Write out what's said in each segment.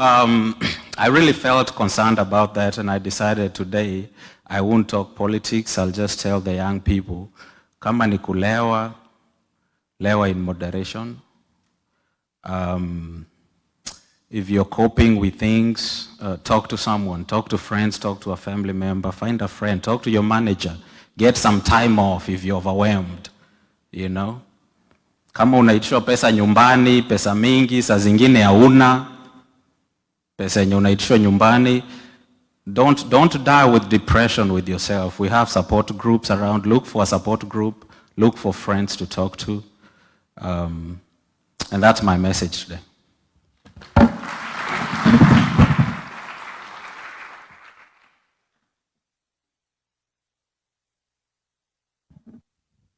I really felt concerned about that, and I decided today I won't talk politics. I'll just tell the young people, kama ni kulewa, lewa in moderation. If you're coping with things, talk to someone, talk to friends, talk to a family member, find a friend, talk to your manager, get some time off if you're overwhelmed, you know. Kama unaitishwa pesa nyumbani, pesa mingi, saa zingine hauna, pesa yenye unaitishwa nyumbani, don't die with depression with yourself. We have support groups around. Look for a support group, look for friends to talk to. And that's my message today.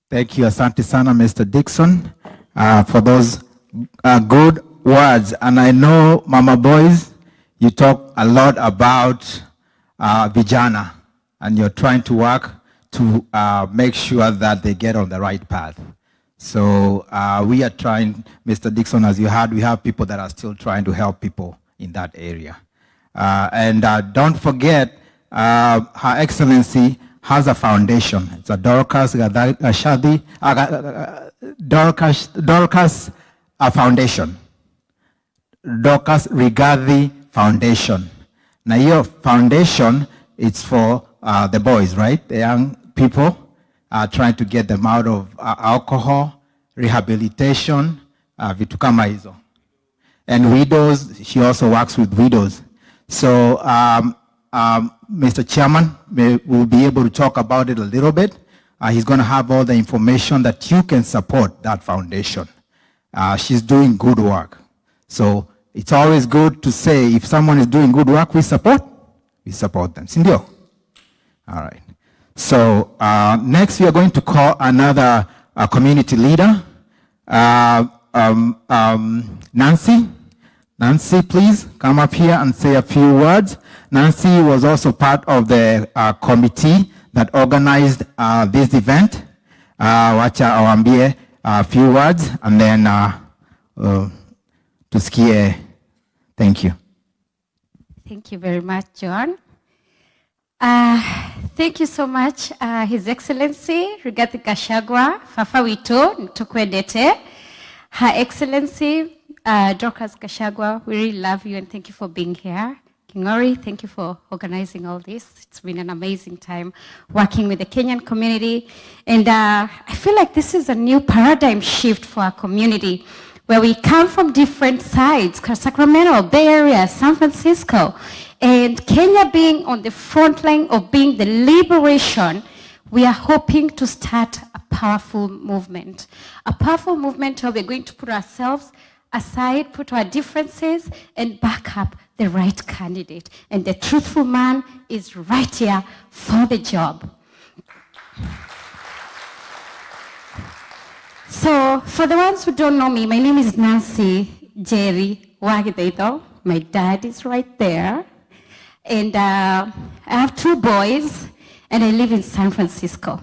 Thank you, asante sana, Mr. Dixon, for those good words. And I know, Mama Boys, you talk a lot about vijana, and you're trying to work to make sure that they get on the right path. So we are trying, Mr. Dixon, as you heard, we have people that are still trying to help people in that area. And don't forget, Her Excellency has a foundation. It's a Dorcas Foundation. Dorcas Rigathi Foundation. Now your foundation, it's for the boys, right? The young people, trying to get them out of alcohol, rehabilitation, vitu kama hizo. And widows, she also works with widows. So Mr. Chairman will be able to talk about it a little bit. He's going to have all the information that you can support that foundation. She's doing good work. So it's always good to say if someone is doing good work, we support them. Sindio? All right. So next we are going to call another community leader, Nancy. Nancy, please come up here and say a few words. Nancy was also part of the committee that organized this event. Wacha awambie a few words and then tusikie. Thank you. Thank you very much, John. Thank you so much, His Excellency Rigathi Gachagua, Fafa Wito, Ntukwedete. Her Excellency Dorcas Gachagua, we really love you and thank you for being here. Kingori, thank you for organizing all this. It's been an amazing time working with the Kenyan community. And I feel like this is a new paradigm shift for our community, where we come from different sides, Sacramento, Bay Area, San Francisco, and Kenya being on the front line of being the liberation, we are hoping to start a powerful movement. A powerful movement where we're going to put ourselves aside, put our differences, and back up the right candidate. And the truthful man is right here for the job. So, for the ones who don't know me, my name is Nancy Jerry Wagideito. My dad is right there. And I have 2 boys, and I live in San Francisco.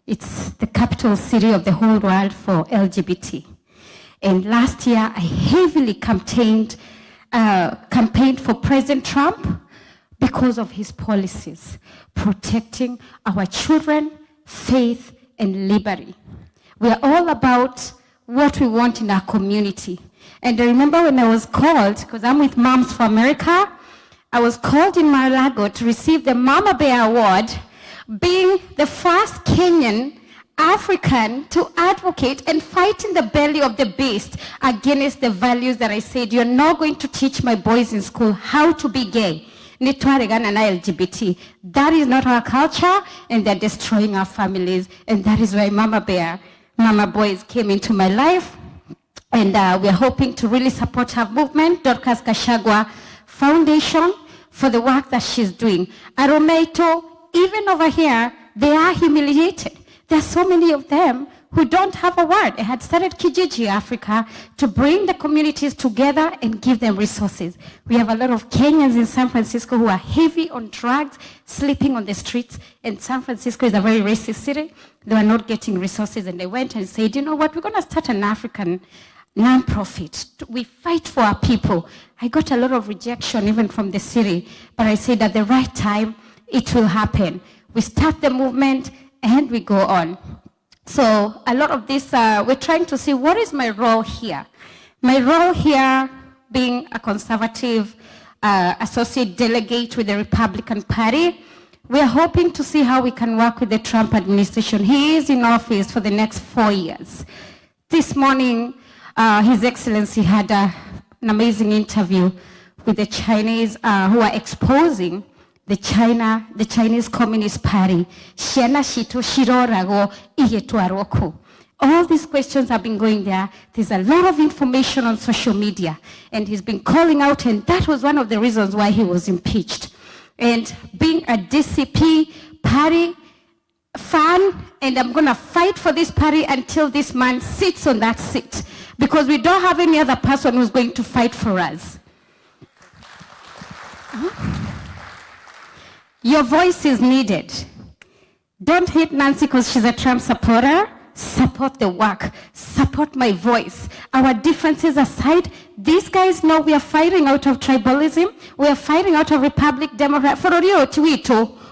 It's the capital city of the whole world for LGBT. And last year, I heavily campaigned for President Trump because of his policies, protecting our children, faith, and liberty. We are all about what we want in our community. And I remember when I was called, because I'm with Moms for America, I was called in Mar-a-Lago to receive the Mama Bear Award, being the first Kenyan African to advocate and fight in the belly of the beast against the values that I said, you're not going to teach my boys in school how to be gay. LGBT. That is not our culture, and they're destroying our families. And that is why Mama Boys came into my life. And we're hoping to really support her movement, Dorcas Gachagua Foundation, for the work that she's doing. Aromeito, even over here, they are humiliated. There are so many of them who don't have a word. I had started Kijiji Africa to bring the communities together and give them resources. We have a lot of Kenyans in San Francisco who are heavy on drugs, sleeping on the streets, and San Francisco is a very racist city. They were not getting resources, and they went and said, you know what, we're going to start an African non-profit. We fight for our people. I got a lot of rejection even from the city, but I said at the right time, it will happen. We start the movement and we go on. So a lot of this, we're trying to see what is my role here. My role here being a conservative associate delegate with the Republican Party, we are hoping to see how we can work with the Trump administration. He is in office for the next 4 years. This morning, His Excellency had an amazing interview with the Chinese who are exposing the Chinese Communist Party. All these questions have been going there. There's a lot of information on social media, and he's been calling out, and that was one of the reasons why he was impeached. And being a DCP party fan, and I'm gonna fight for this party until this man sits on that seat, because we don't have any other person who's going to fight for us. Your voice is needed. Don't hate Nancy because she's a Trump supporter. Support the work. Support my voice. Our differences aside, these guys know we are fighting out of tribalism. We are fighting out of Republic, Democrat.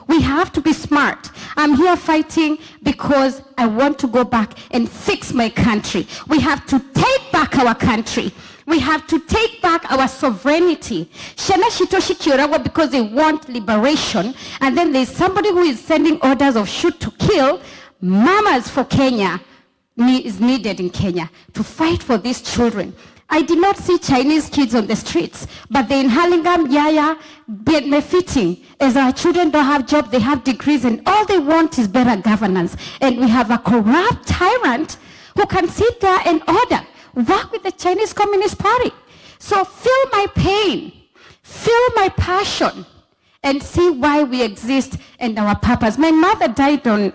We have to be smart. I'm here fighting because I want to go back and fix my country. We have to take back our country. We have to take back our sovereignty. Because they want liberation, and then there's somebody who is sending orders of shoot to kill. Mamas for Kenya is needed in Kenya to fight for these children. I did not see Chinese kids on the streets, but they're in Hurlingham, Yaya, benefiting. As our children don't have jobs, they have degrees, and all they want is better governance. And we have a corrupt tyrant who can sit there and order. Work with the Chinese Communist Party. So feel my pain, feel my passion, and see why we exist and our purpose. My mother died on,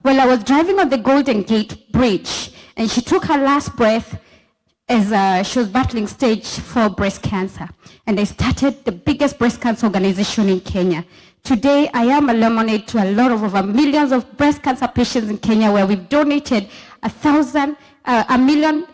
well, I was driving on the Golden Gate Bridge, and she took her last breath as she was battling stage 4 breast cancer. And I started the biggest breast cancer organization in Kenya. Today, I am a lemonade to a lot of over millions of breast cancer patients in Kenya, where we've donated 1 million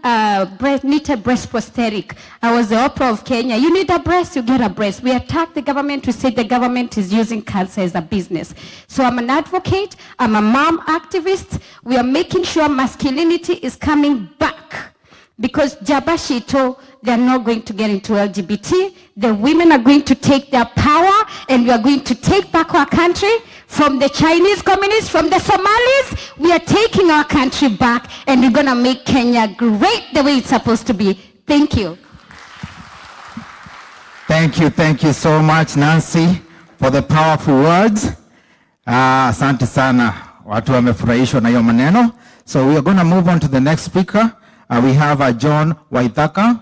knitted breast prosthetic. I was the Oprah of Kenya. You need a breast, you get a breast. We attack the government. We say the government is using cancer as a business. So I'm an advocate. I'm a mom activist. We are making sure masculinity is coming back. Because Jabashito, they're not going to get into LGBT. The women are going to take their power, and we are going to take back our country from the Chinese communists, from the Somalis. We are taking our country back, and we're going to make Kenya great the way it's supposed to be. Thank you. Thank you so much, Nancy, for the powerful words. Asante sana. Watu wamefurahishwa na hiyo maneno. So we are going to move on to the next speaker. We have John Waithaka.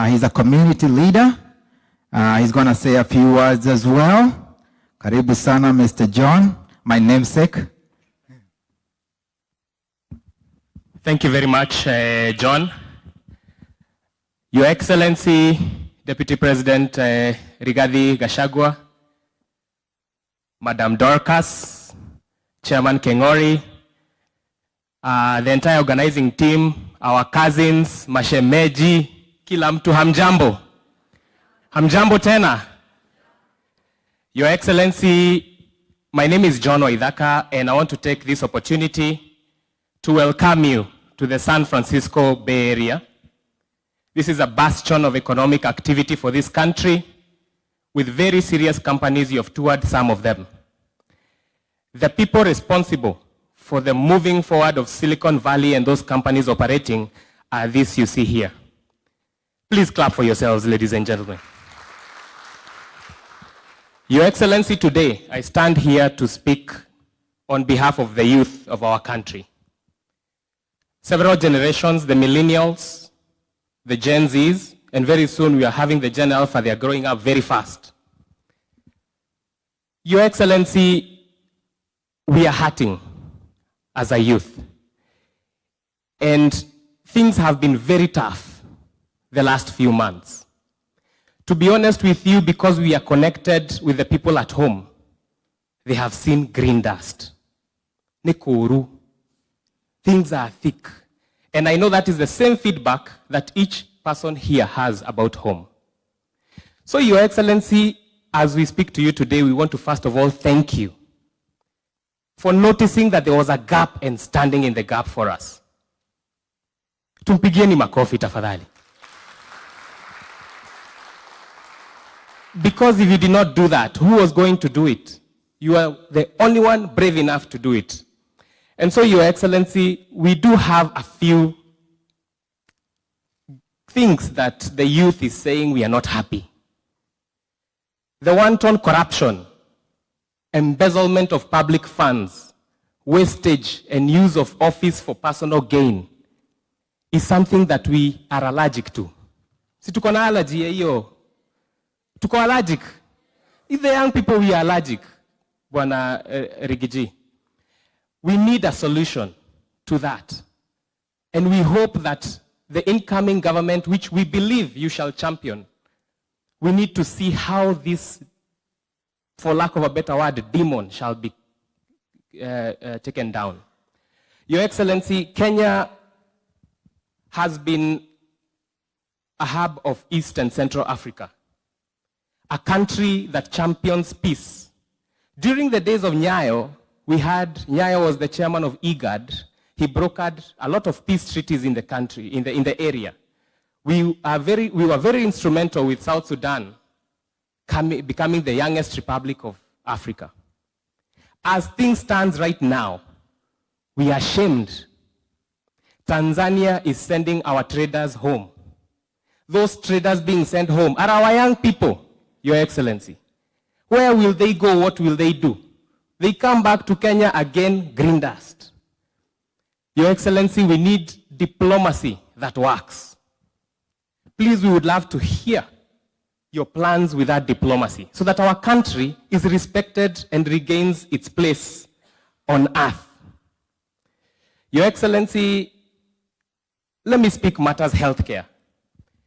He's a community leader. He's going to say a few words as well. Karibu sana, Mr. John, my namesake. Thank you very much, John. Your Excellency, Deputy President Rigathi Gachagua, Madam Dorcas, Chairman Kengori, the entire organizing team, our cousins, mashemeji, kila mtu hamjambo. Hamjambo tena. Your Excellency, my name is John Waithaka, and I want to take this opportunity to welcome you to the San Francisco Bay Area. This is a bastion of economic activity for this country, with very serious companies. You have toured some of them. The people responsible for the moving forward of Silicon Valley and those companies operating are these you see here. Please clap for yourselves, ladies and gentlemen. Your Excellency, today I stand here to speak on behalf of the youth of our country. Several generations, the millennials, the Gen Zs, and very soon we are having the Gen Alpha. They are growing up very fast. Your Excellency, we are hurting as a youth. And things have been very tough the last few months. To be honest with you, because we are connected with the people at home, they have seen green dust. Nekuru. Things are thick. And I know that is the same feedback that each person here has about home. So, Your Excellency, as we speak to you today, we want to first of all thank you for noticing that there was a gap and standing in the gap for us. Tumpigieni makofi tafadhali. Because if you did not do that, who was going to do it? You are the only one brave enough to do it. And so, Your Excellency, we do have a few things that the youth is saying we are not happy. The wanton corruption, embezzlement of public funds, wastage and use of office for personal gain is something that we are allergic to. Si tuko na allergy hiyo. Tuko allergic. If the young people we are allergic, Bwana Rigathi, we need a solution to that. And we hope that the incoming government, which we believe you shall champion, we need to see how this, for lack of a better word, demon shall be taken down. Your Excellency, Kenya has been a hub of East and Central Africa, a country that champions peace. During the days of Nyayo, Nyayo was the chairman of IGAD. He brokered a lot of peace treaties in the country, in the area. We were very instrumental with South Sudan becoming the youngest republic of Africa. As things stand right now, we are ashamed. Tanzania is sending our traders home. Those traders being sent home are our young people, Your Excellency. Where will they go? What will they do? They come back to Kenya again, green dust. Your Excellency, we need diplomacy that works. Please, we would love to hear your plans with that diplomacy so that our country is respected and regains its place on earth. Your Excellency, let me speak matters healthcare.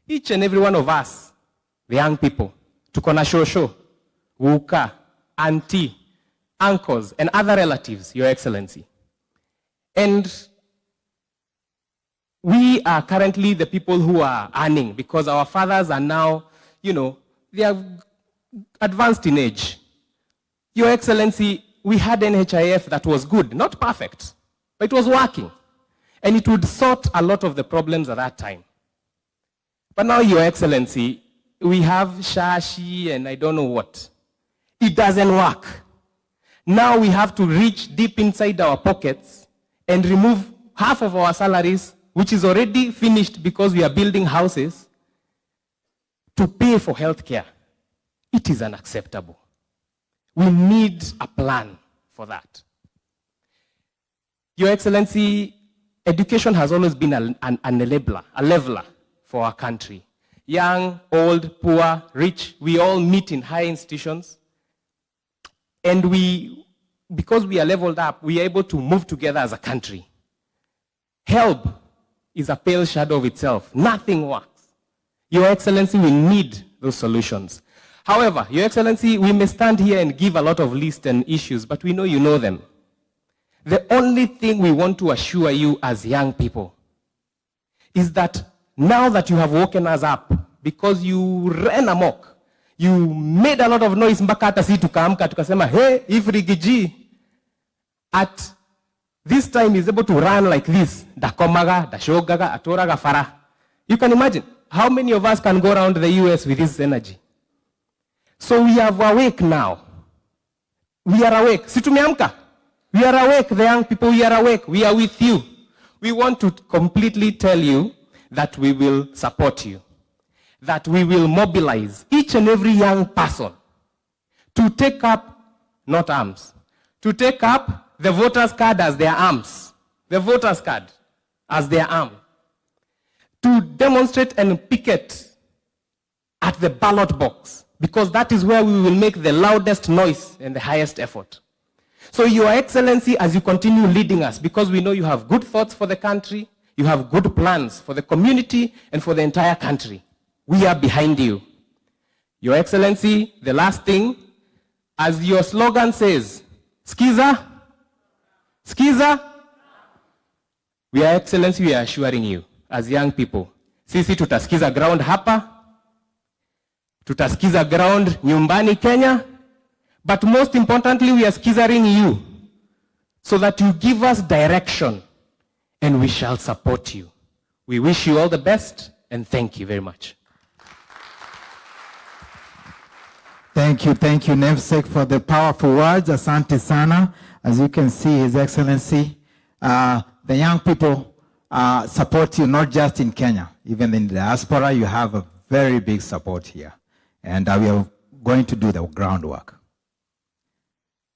Each and every one of us, the young people, tuko na shosho, wuka, auntie, uncles, and other relatives, Your Excellency. And we are currently the people who are earning because our fathers are now, they are advanced in age. Your Excellency, we had NHIF that was good, not perfect, but it was working. And it would sort a lot of the problems at that time. But now, Your Excellency, we have Shashi and I don't know what. It doesn't work. Now we have to reach deep inside our pockets and remove half of our salaries, which is already finished because we are building houses, to pay for healthcare. It is unacceptable. We need a plan for that. Your Excellency, education has always been a leveler for our country. Young, old, poor, rich, we all meet in high institutions. And because we are leveled up, we are able to move together as a country. Help is a pale shadow of itself. Nothing works. Your Excellency, we need those solutions. However, Your Excellency, we may stand here and give a lot of lists and issues, but we know you know them. The only thing we want to assure you as young people is that now that you have woken us up, because you ran amok, you made a lot of noise, mpaka hata si tukaamka tukasema, hey, if Rigathi at this time is able to run like this, dakomaga, dashogaga, atoraga fara. You can imagine how many of us can go around the US with this energy. So we are awake now. We are awake. Si tumeamka. We are awake, the young people, we are awake. We are with you. We want to completely tell you that we will support you, that we will mobilize each and every young person to take up, not arms, to take up the voter's card as their arms, the voter's card as their arm, to demonstrate and picket at the ballot box, because that is where we will make the loudest noise and the highest effort. So Your Excellency, as you continue leading us, because we know you have good thoughts for the country, you have good plans for the community and for the entire country, we are behind you. Your Excellency, the last thing, as your slogan says, Skiza, Skiza, Your Excellency, we are assuring you, as young people, sisi tutasikiza ground hapa, tutasikiza ground nyumbani Kenya, but most importantly, we are scissoring you so that you give us direction and we shall support you. We wish you all the best and thank you very much. Thank you, Namesake, for the powerful words. Asante sana. As you can see, His Excellency, the young people support you not just in Kenya, even in the diaspora. You have a very big support here, and we are going to do the groundwork.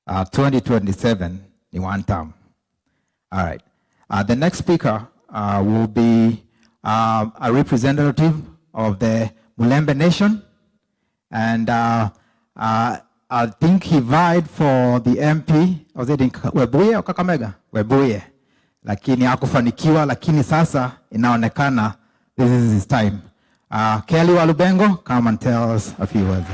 2027, in one term. All right. The next speaker will be a representative of the Mulembe Nation, and I think he vied for the MP. Was it in Webuye or Kakamega? Webuye. Lakini hakufanikiwa, lakini sasa inaonekana this is his time. Kelly Walubengo, come and tell us a few words.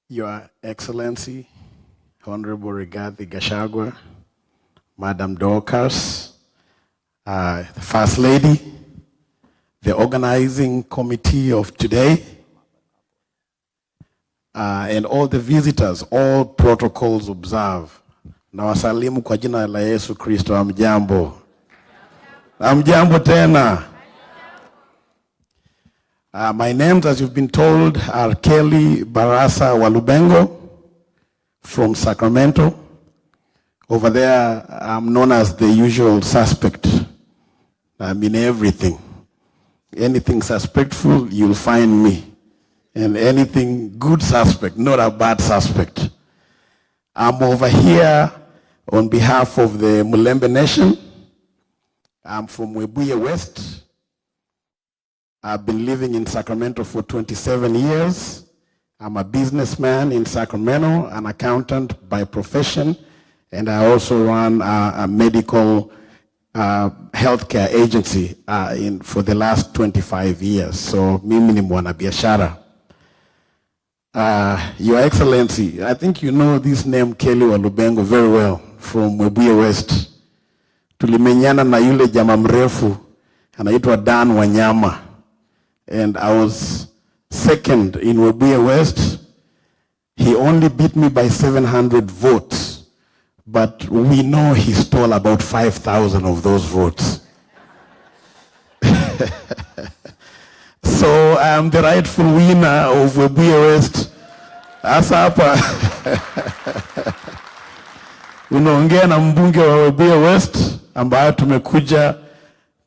Your Excellency, Honorable Rigathi Gachagua, Madam Dorcas, the First Lady, the organizing committee of today, and all the visitors, all protocols observed. Na wasalimu kwa jina la Yesu Kristo. Amjambo. Amjambo tena. My names, as you've been told, are Kelly Barasa Walubengo from Sacramento. Over there, I'm known as the usual suspect. I'm in everything. Anything suspectful, you'll find me. And anything good suspect, not a bad suspect. I'm over here on behalf of the Mulembe Nation. I'm from Webuye West. I've been living in Sacramento for 27 years. I'm a businessman in Sacramento, an accountant by profession, and I also run a medical healthcare agency for the last 25 years. So mimi ni mwanabiashara. Your Excellency, I think you know this name Kelly Walubengo very well from Webuye West. Tulimenyana na yule jamaa mrefu anaitwa Dan Wanyama, and I was second in Webuye West. He only beat me by 700 votes, but we know he stole about 5,000 of those votes. So I'm the rightful winner of Webuye West. Asa hapa unaongea na mbunge wa Webuye West ambaye tumekuja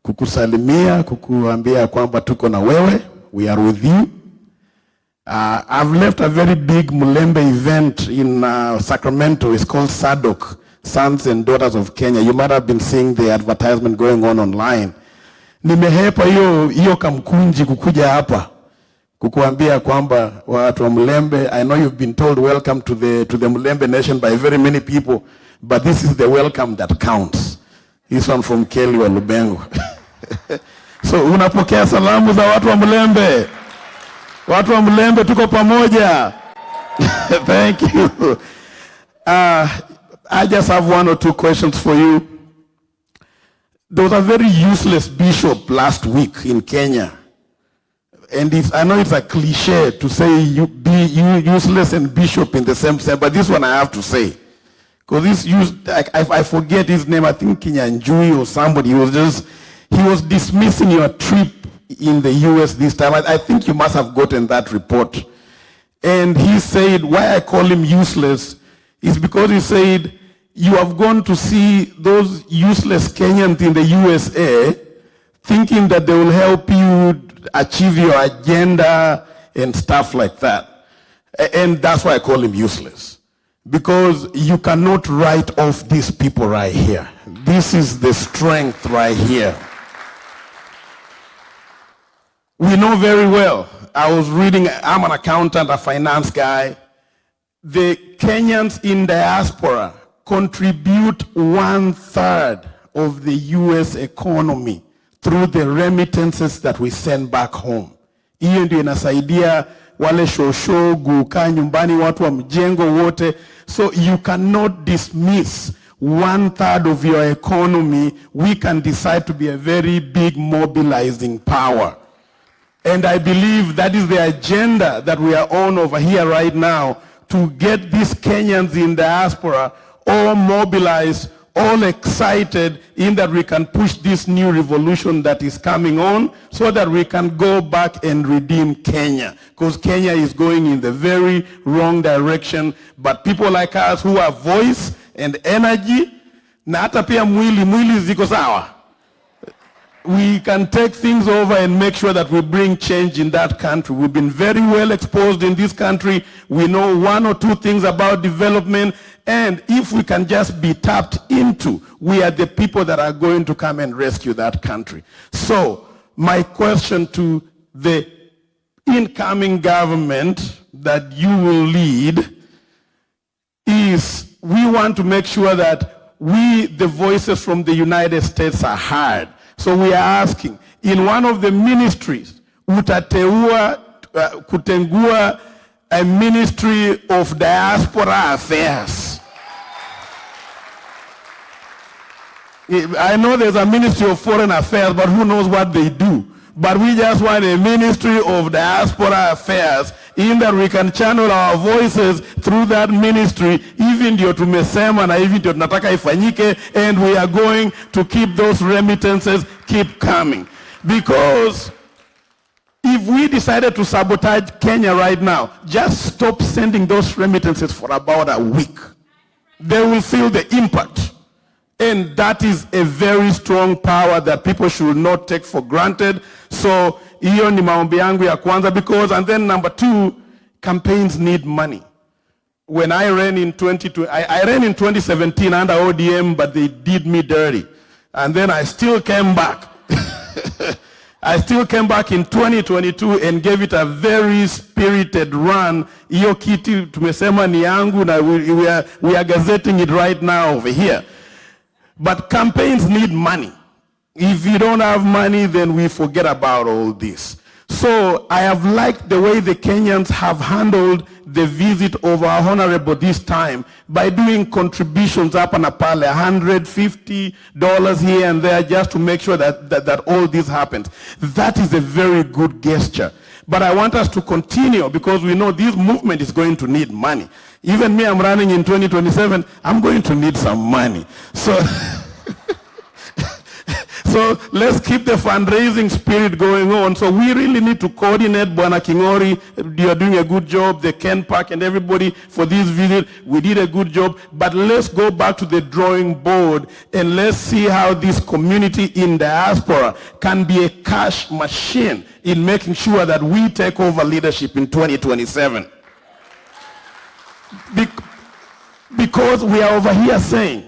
kukusalimia, kukuambia kwamba tuko na wewe. We are with you. I've left a very big Mulembe event in Sacramento. It's called SADOK, Sons and Daughters of Kenya. You might have been seeing the advertisement going on online. Nimehepa hiyo kamkunji kukuja hapa kukuambia kwamba watu wa Mulembe, I know you've been told welcome to the Mulembe Nation by very many people, but this is the welcome that counts. This one from Kelly Walubengo. So unapokea salamu za watu wa Mulembe. Watu wa Mulembe tuko pamoja. Thank you. I just have one or two questions for you. There was a very useless bishop last week in Kenya. And I know it's a cliche to say you be useless and bishop in the same sense, but this one I have to say. Because I forget his name, I think Kinyanjui or somebody, he was dismissing your trip in the US this time. I think you must have gotten that report. And he said, why I call him useless is because he said, you have gone to see those useless Kenyans in the USA thinking that they will help you achieve your agenda and stuff like that. And that's why I call him useless. Because you cannot write off these people right here. This is the strength right here. We know very well. I was reading, I'm an accountant, a finance guy. The Kenyans in diaspora contribute 1/3 of the US economy through the remittances that we send back home. Hiyo ndio inasaidia wale shosho, guka nyumbani, watu wa mjengo wote. So you cannot dismiss 1/3 of your economy. We can decide to be a very big mobilizing power. And I believe that is the agenda that we are on over here right now, to get these Kenyans in diaspora all mobilized, all excited in that we can push this new revolution that is coming on, so that we can go back and redeem Kenya. Because Kenya is going in the very wrong direction. But people like us who have voice and energy, na hata pia mwili ziko sawa, we can take things over and make sure that we bring change in that country. We've been very well exposed in this country. We know 1 or 2 things about development. And if we can just be tapped into, we are the people that are going to come and rescue that country. So my question to the incoming government that you will lead is, we want to make sure that we, the voices from the United States, are heard. So we are asking, in one of the ministries, kutengua a ministry of diaspora affairs. I know there's a ministry of foreign affairs, but who knows what they do. But we just want a ministry of diaspora affairs, in that we can channel our voices through that ministry, even ndio tumesema na even ndio tunataka ifanyike, and we are going to keep those remittances keep coming. Because if we decided to sabotage Kenya right now, just stop sending those remittances for about a week. They will feel the impact. And that is a very strong power that people should not take for granted. So, hiyo ni maombi yangu ya kwanza, because, and then number 2, campaigns need money. When I ran in 2017 under ODM, but they did me dirty. And then I still came back. I still came back in 2022 and gave it a very spirited run. Hiyo kiti tumesema ni yangu, na we are gazetting it right now over here. But campaigns need money. If you don't have money, then we forget about all this. So I have liked the way the Kenyans have handled the visit of our honorable this time, by doing contributions up and pale, $150 here and there, just to make sure that all this happens. That is a very good gesture. But I want us to continue, because we know this movement is going to need money. Even me, I'm running in 2027, I'm going to need some money. So, so let's keep the fundraising spirit going on. So we really need to coordinate. Bwana Kingori, you are doing a good job. The Ken Park and everybody for this visit, we did a good job. But let's go back to the drawing board, and let's see how this community in diaspora can be a cash machine in making sure that we take over leadership in 2027. Because we are over here saying,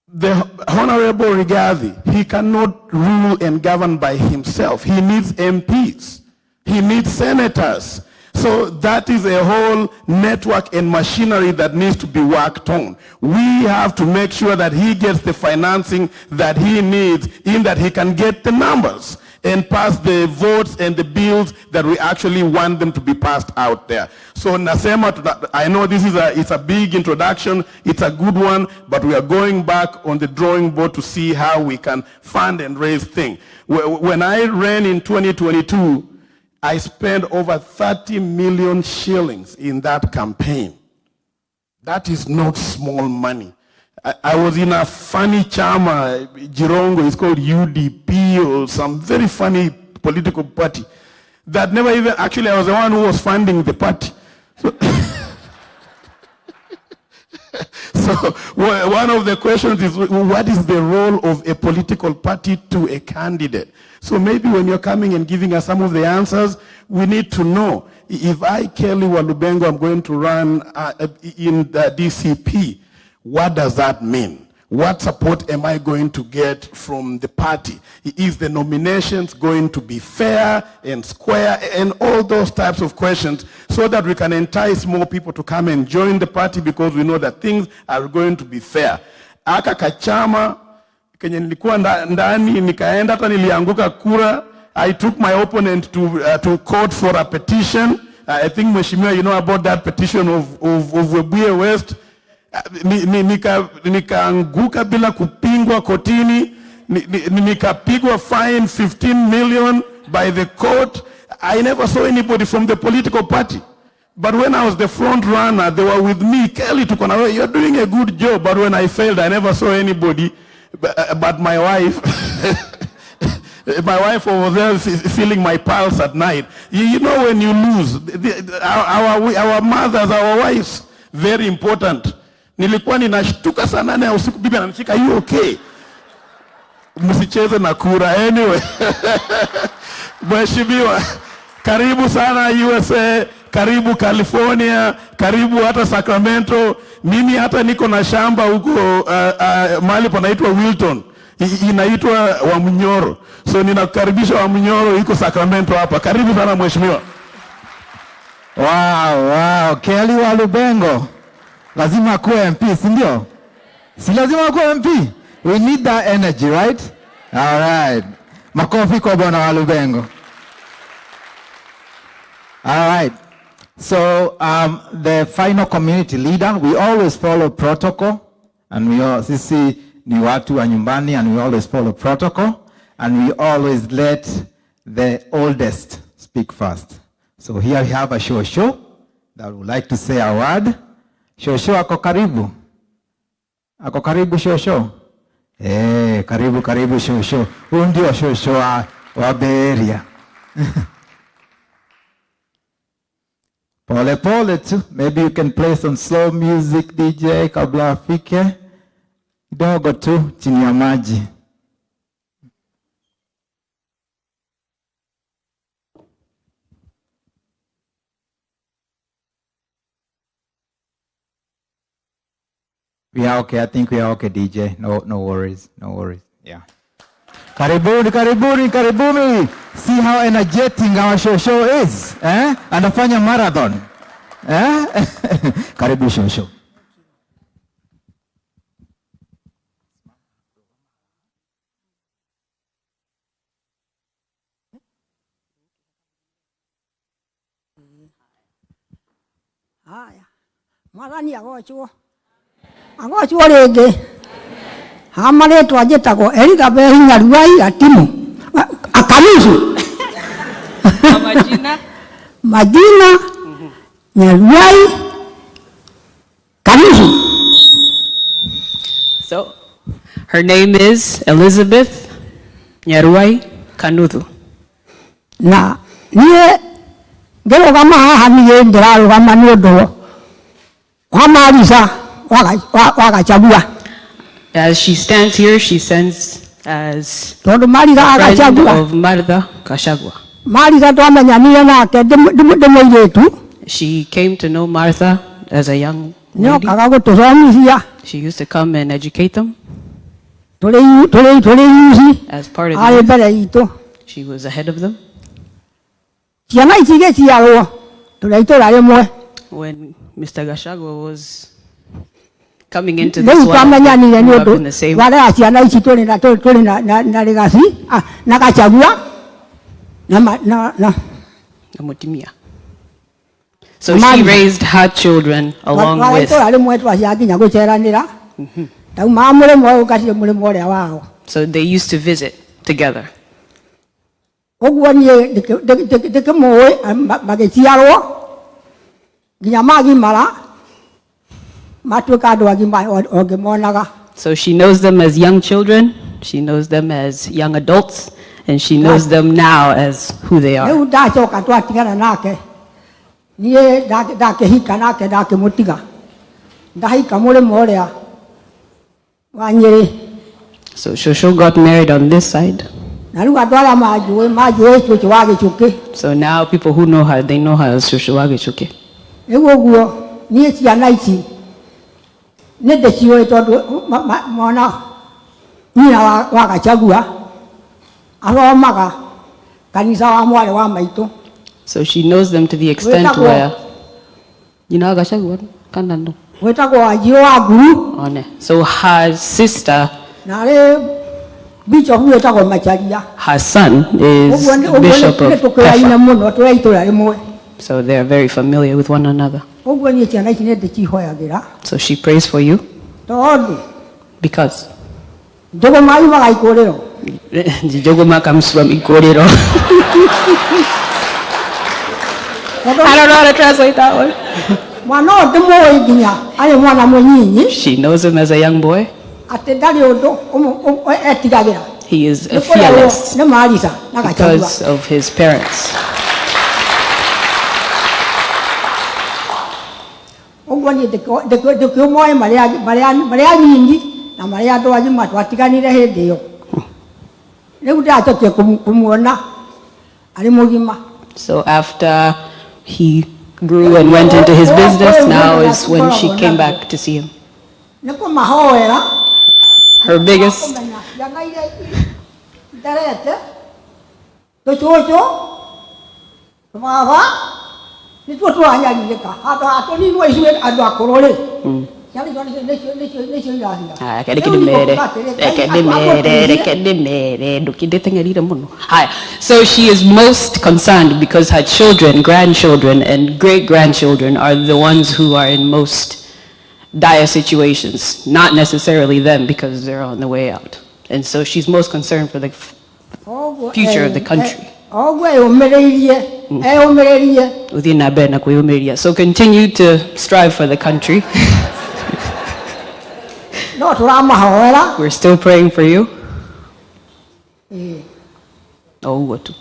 the Honorable Rigathi, he cannot rule and govern by himself. He needs MPs. He needs senators. So that is a whole network and machinery that needs to be worked on. We have to make sure that he gets the financing that he needs, in that he can get the numbers and pass the votes and the bills that we actually want them to be passed out there. So nasema, I know this is it's a big introduction, it's a good one, but we are going back on the drawing board to see how we can fund and raise things. When I ran in 2022, I spent over 30 million shillings in that campaign. That is not small money. I was in a funny chama, Jirongo, it's called UDP, or some very funny political party that never even, actually I was the one who was funding the party. So one of the questions is, what is the role of a political party to a candidate? So maybe when you're coming and giving us some of the answers, we need to know. If I, Kelly Walubengo, I'm going to run in the DCP, what does that mean? What support am I going to get from the party? Is the nominations going to be fair and square, and all those types of questions, so that we can entice more people to come and join the party, because we know that things are going to be fair. Aka kachama kenye nilikuwa ndani, nikaenda hata nilianguka kura, I took my opponent to court for a petition. I think, Mheshimiwa, you know about that petition of Webuye West. Nikaanguka bila kupingwa kotini. Nikapigwa fine 15 million by the court. I never saw anybody from the political party. But when I was the front runner, they were with me. Kelly, you're doing a good job. But when I failed, I never saw anybody. But my wife, my wife was there feeling my pulse at night. You know when you lose, our mothers, our wives, very important. Nilikuwa ninashtuka saa 8 ya usiku, bibi ananishika, are you okay? Msicheze na kura. Anyway, Mheshimiwa, karibu sana USA, karibu California, karibu hata Sacramento. Mimi hata niko na shamba huko mahali panaitwa Wilton. Inaitwa Wamnyoro. So ninakukaribisha Wamnyoro, iko Sacramento hapa. Karibu sana Mheshimiwa. Wow, Kelly wa Lubengo. Lazima kuwe MP, si ndio? Si lazima kuwe MP? We need that energy, right? All right. Makofi kwa bwana wa Lubengo. All right. So the final community leader, we always follow protocol, and sisi ni watu wa nyumbani, and we always follow protocol, and we always let the oldest speak first. So here we have a Shosho that would like to say a word. Shosho, ako karibu? Ako karibu Shosho? Karibu Shosho. Huyu ndio Shosho wa Beria. Pole tu. Maybe you can play some slow music, DJ, kabla afike. Kidogo tu, chini ya maji. We are okay. I think we are okay, DJ. No worries. Yeah. Karibuni. See how energetic our show is. Anafanya marathon. Karibu show. Haya. Mwathani agochwo. Agochwo rege. Hamaretwa njĩtagwo Elizabeth Nyaruai Atimu. Akanusu. Majina Nyaruai Kanusu. So her name is Elizabeth Nyaruai Kanuthu. Na niye ngerogama haha niye ndirarugama nĩ ũndũ wa Marisa wagachagua. As she stands here, she stands as Tondũ Marisa president of Martha Kashagwa. Marisa twamenyanire nake ndĩmũirĩtu. She came to know Martha as a young lady. Nĩokaga gũtũthomithia. She used to come and educate them. Tũrĩ yuci. As part of arĩ mbere itũ. She was ahead of them. Ciana ici igĩciarwo tũrĩ itũra rĩmwe. When Mr. Gachagua was coming into this one, we were in the same. Wale ciana ici tũrĩ na Rigathi na Gachagua na Mutimia. So she raised her children along with. So they used to visit together. So she knows them as young children, she knows them as young adults, and she knows them now as who they are. So Shosho got married on this side. So now people who know her, they know her as Shosho Wagechuke. So she knows them to the extent where, you know, so her sister Bishop wetagwo Macharia. Her son is Bishop of Pefa. So they are very familiar with one another. So she prays for you because Jogoma comes from Ikorero. I don't know how to translate that one. She knows him as a young boy. He is fearless because of his parents. So after he grew and went into his business, now is when she came back to see him. Her biggest So she is most concerned because her children, grandchildren, and great-grandchildren are the ones who are in most dire situations, not necessarily them because they're on the way out. And so she's most concerned for the future of the country. So continue to strive for the country. We're still praying for you. Oh, what?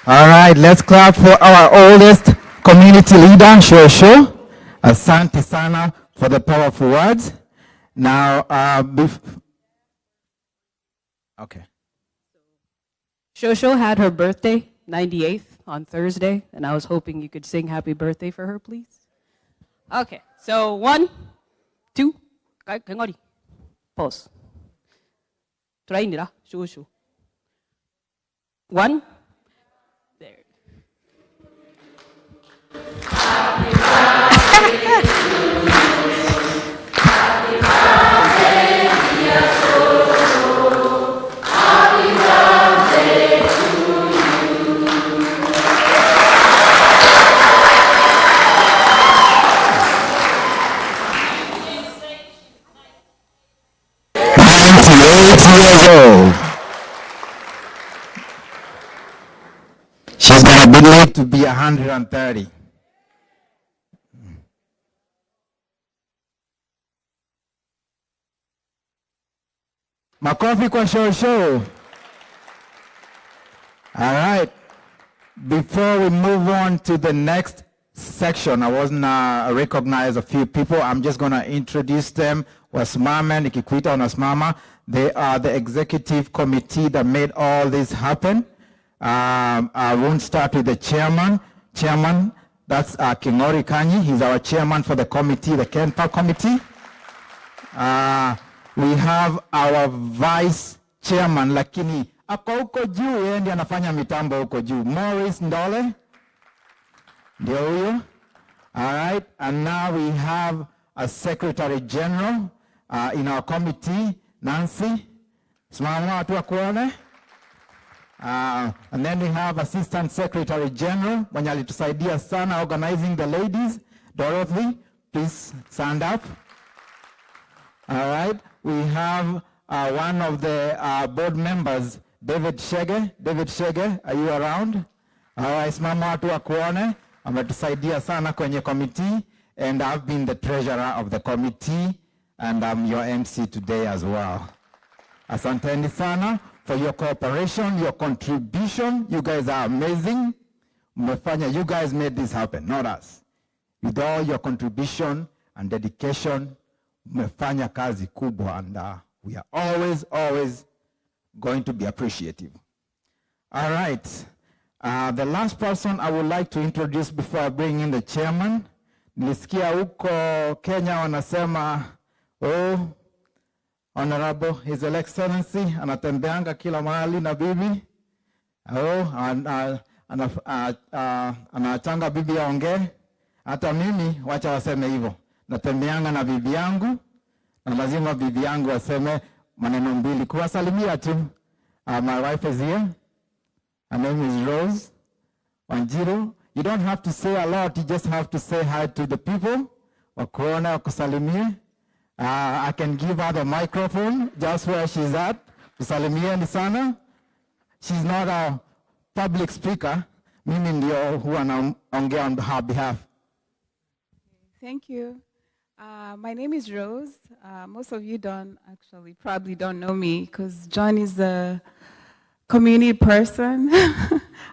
All right, let's clap for our oldest community leader, Shosho. Asante sana for the powerful words. Now, okay. Shosho had her birthday, 98th, on Thursday, and I was hoping you could sing happy birthday for her, please. Okay, so 1, 2, pause. Try nila, Shosho. 1. There. Happy birthday to you. Happy birthday, dear Shosho. Happy birthday to you. 98 years old. She's going to be lived to be 130. Makofi kwa Shosho. All right. Before we move on to the next section, I wasn't recognize a few people. I'm just going to introduce them. Wasimama, nikikuita unasimama. They are the executive committee that made all this happen. I won't start with the chairman. Chairman, that's Kingori Kanyi. He's our chairman for the committee, the Kenpa committee. We have our vice chairman, lakini ako huko juu, yeye ndiye anafanya mitambo huko juu. Morris Ndole. Ndio huyo. All right, and now we have a secretary general in our committee, Nancy. Simama watu wakuone. And then we have Assistant Secretary General, mwenye alitusaidia sana organizing the ladies. Dorothy, please stand up. All right, we have one of the board members, David Shege. David Shege, are you around? All right, simama watu wakuone. Ametusaidia sana kwenye committee, and I've been the treasurer of the committee, and I'm your MC today as well. Asanteni sana for your cooperation, your contribution. You guys are amazing. You guys made this happen, not us. With all your contribution and dedication, mmefanya kazi kubwa, and we are always going to be appreciative. All right. The last person I would like to introduce before I bring in the chairman. Nilisikia huko Kenya wanasema, Honorable His Excellency anatembeanga kila mahali na bibi. Anachanga bibi aongee. Hata mimi wacha waseme hivyo. Natembeanga na bibi yangu na lazima bibi yangu aseme maneno mbili. Kuwasalimia tu. My wife is here. Her name is Rose Wanjiru. You don't have to say a lot. You just have to say hi to the people. Wakuona, wakusalimie. I can give her the microphone just where she's at. Kusalimieni sana. She's not a public speaker. Mimi ndio huwa naongea on her behalf. Thank you. My name is Rose. Most of you probably don't know me because John is a community person.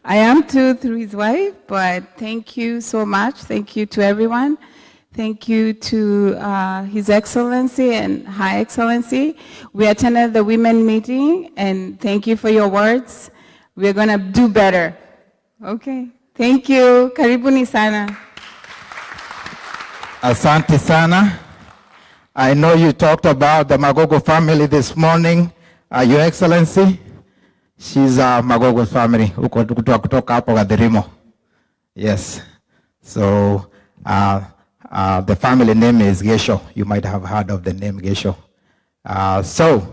I am too through his wife, but thank you so much. Thank you to everyone. Thank you to His Excellency and High Excellency. We attended the women meeting and thank you for your words. We're going to do better. Okay. Thank you. Karibuni sana. Asante sana. I know you talked about the Magogo family this morning. Your Excellency, she's a Magogo family. Kutoka hapo Gadirimo. Yes. So, the family name is Gesho. You might have heard of the name Gesho. So,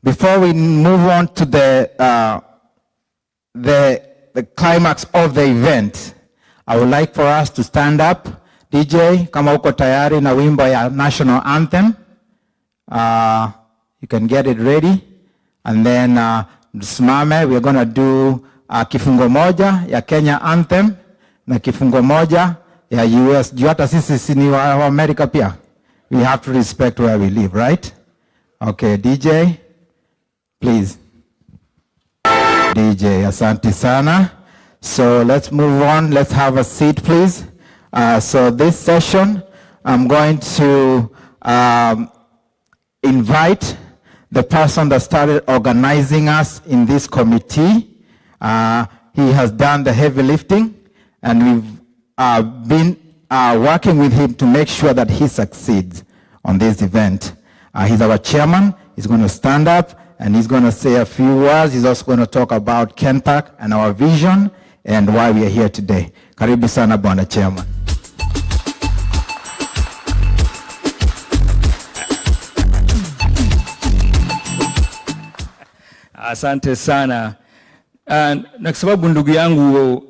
before we move on to the climax of the event, I would like for us to stand up. DJ, kama uko tayari na wimbo ya national anthem, you can get it ready. And then, tusimame, we're going to do kifungo moja ya Kenya anthem na kifungo moja ya US. Juu hata sisi ni wa America pia. We have to respect where we live, right? Okay, DJ, please. DJ, asante sana. So let's move on. Let's have a seat, please. So this session, I'm going to invite the person that started organizing us in this committee. He has done the heavy lifting, and we've been working with him to make sure that he succeeds on this event. He's our chairman. He's going to stand up and he's going to say a few words. He's also going to talk about Kenpac and our vision and why we are here today. Karibu sana Bwana Chairman. Asante sana. Na kwa sababu ndugu yangu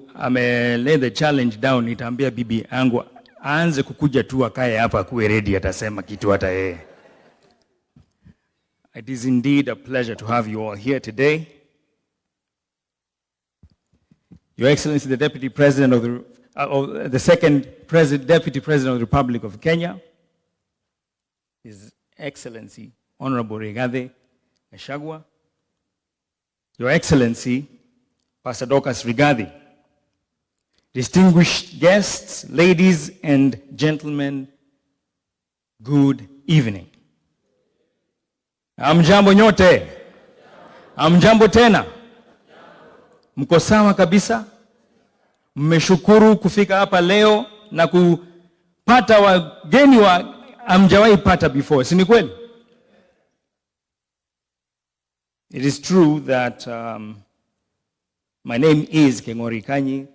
lay the challenge down, nitaambia bibi yangu aanze kukuja tu akae hapa kuwe ready, atasema kitu hata yeye. It is indeed a pleasure to have you all here today. Your Excellency, the Deputy President of the second Deputy President of the Republic of Kenya, His Excellency Honorable Rigathi Gachagua, Your Excellency Pastor Rigathi, distinguished guests, ladies and gentlemen, good evening. Amjambo nyote. Amjambo tena. Mko sawa kabisa? Mmeshukuru kufika hapa leo na kupata wageni wa amjawahi pata before. Si ni kweli? It is true that my name is Kengori Kanyi.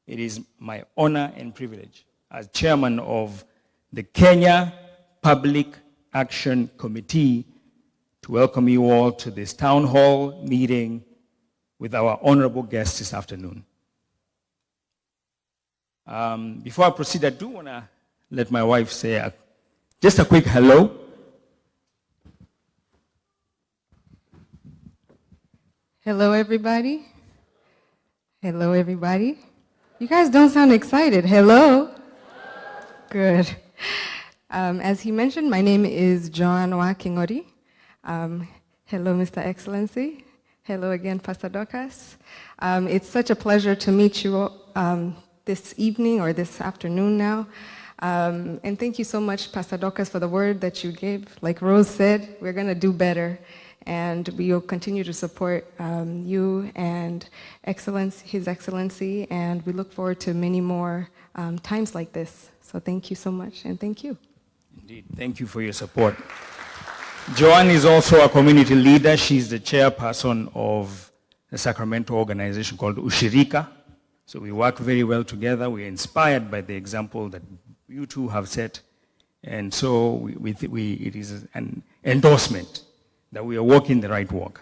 It is my honor and privilege as chairman of the Kenya Public Action Committee to welcome you all to this town hall meeting with our honorable guests this afternoon. Before I proceed, I do want to let my wife say just a quick hello. Hello, everybody. Hello, everybody. You guys don't sound excited. Hello? Good. As he mentioned, my name is Joanwa Kingori. Hello, Mr. Excellency. Hello again, Pastor Dorcas. It's such a pleasure to meet you this evening or this afternoon now. And thank you so much, Pastor Dorcas, for the word that you gave. Like Rose said, we're going to do better. And we will continue to support you and His Excellency, and we look forward to many more times like this. So thank you so much, and thank you. Indeed, thank you for your support. Joanne is also a community leader. She's the chairperson of a Sacramento organization called Ushirika. So we work very well together. We are inspired by the example that you two have set. And so it is an endorsement that we are walking the right walk.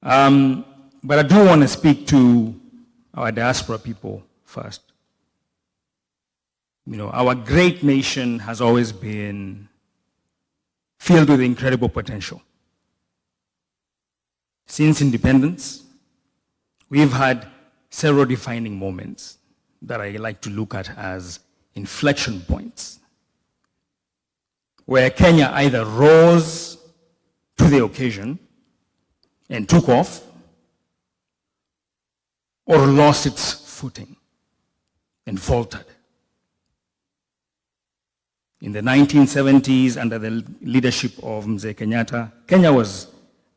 But I do want to speak to our diaspora people first. You know, our great nation has always been filled with incredible potential. Since independence, we've had several defining moments that I like to look at as inflection points, where Kenya either rose to the occasion and took off, or lost its footing and faltered. In the 1970s, under the leadership of Mzee Kenyatta, Kenya was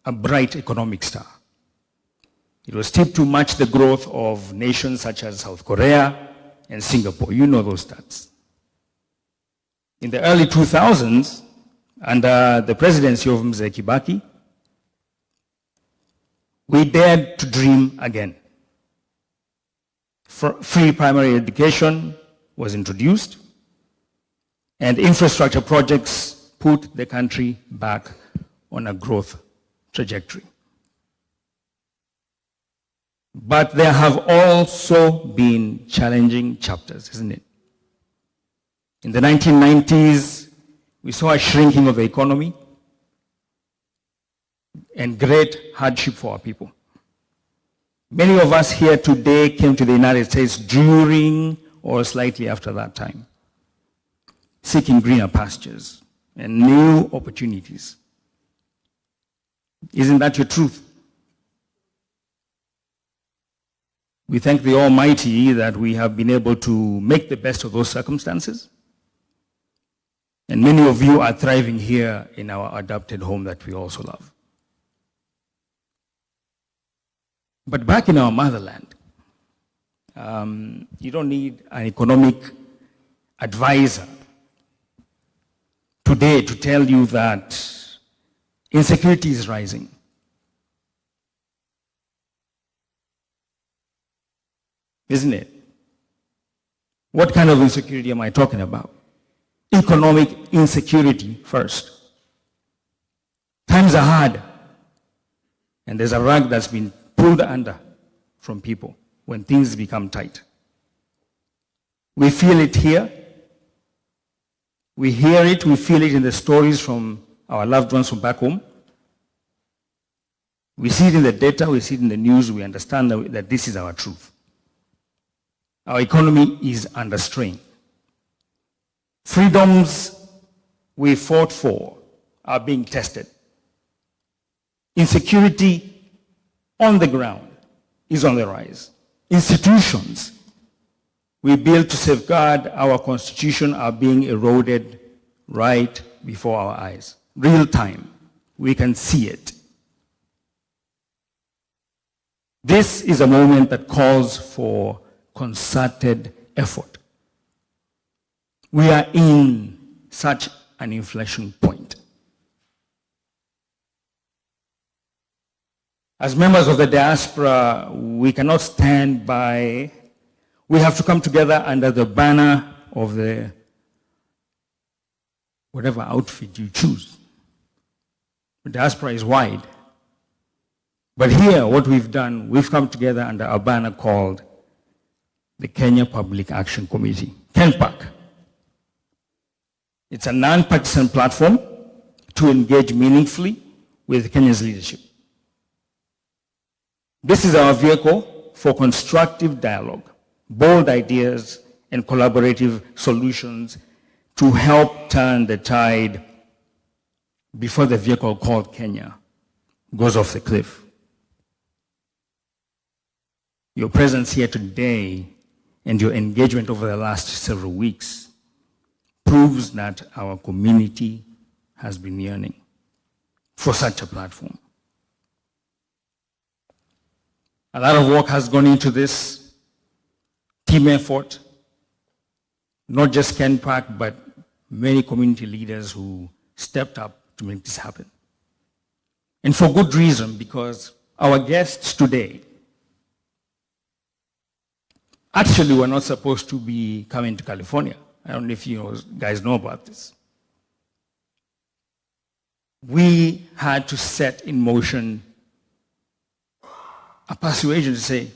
a bright economic star. It was tipped to match the growth of nations such as South Korea and Singapore. You know those stats. In the early 2000s, under the presidency of Mzee Kibaki, we dared to dream again. Free primary education was introduced, and infrastructure projects put the country back on a growth trajectory. But there have also been challenging chapters, isn't it? In the 1990s, we saw a shrinking of the economy and great hardship for our people. Many of us here today came to the United States during or slightly after that time, seeking greener pastures and new opportunities. Isn't that your truth? We thank the Almighty that we have been able to make the best of those circumstances. And many of you are thriving here in our adopted home that we also love. But back in our motherland, you don't need an economic advisor today to tell you that insecurity is rising. Isn't it? What kind of insecurity am I talking about? Economic insecurity first. Times are hard, and there's a rug that's been pulled under from people when things become tight. We feel it here. We hear it, we feel it in the stories from our loved ones from back home. We see it in the data, we see it in the news, we understand that this is our truth. Our economy is under strain. Freedoms we fought for are being tested. Insecurity on the ground is on the rise. Institutions we built to safeguard our Constitution are being eroded right before our eyes. Real time. We can see it. This is a moment that calls for concerted effort. We are in such an inflection point. As members of the diaspora, we cannot stand by. We have to come together under the banner of the whatever outfit you choose. The diaspora is wide. But here, what we've done, we've come together under a banner called the Kenya Public Action Committee, KenPAC. It's a non-partisan platform to engage meaningfully with Kenya's leadership. This is our vehicle for constructive dialogue, bold ideas, and collaborative solutions to help turn the tide before the vehicle called Kenya goes off the cliff. Your presence here today and your engagement over the last several weeks proves that our community has been yearning for such a platform. A lot of work has gone into this team effort, not just KenPAC, but many community leaders who stepped up to make this happen. And for good reason, because our guests today actually were not supposed to be coming to California. I don't know if you guys know about this. We had to set in motion a persuasion to say,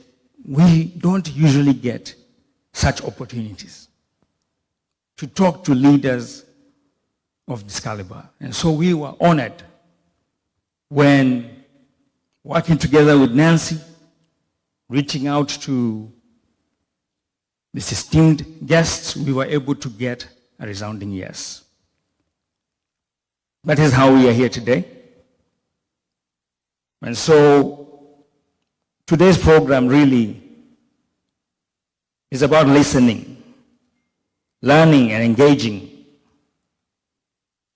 we don't usually get such opportunities to talk to leaders of this caliber. And so we were honored when, working together with Nancy, reaching out to these esteemed guests, we were able to get a resounding yes. That is how we are here today. And so today's program really is about listening, learning, and engaging.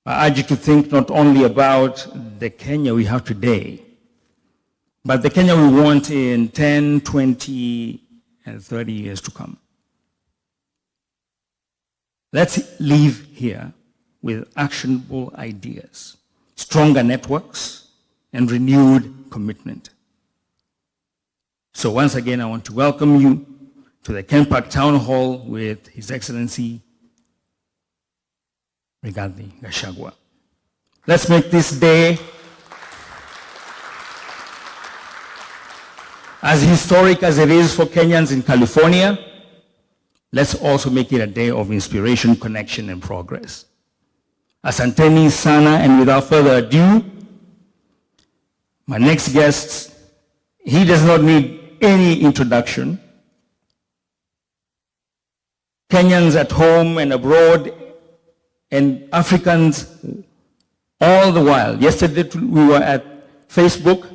I urge you to think not only about the Kenya we have today, but the Kenya we want in 10, 20, and 30 years to come. Let's leave here with actionable ideas, stronger networks, and renewed commitment. So once again, I want to welcome you to the Ken Park Town Hall with His Excellency Rigathi Gachagua. Let's make this day as historic as it is for Kenyans in California. Let's also make it a day of inspiration, connection, and progress. Asanteni sana, and without further ado, my next guest, he does not need any introduction. Kenyans at home and abroad, and Africans all the while. Yesterday we were at Facebook.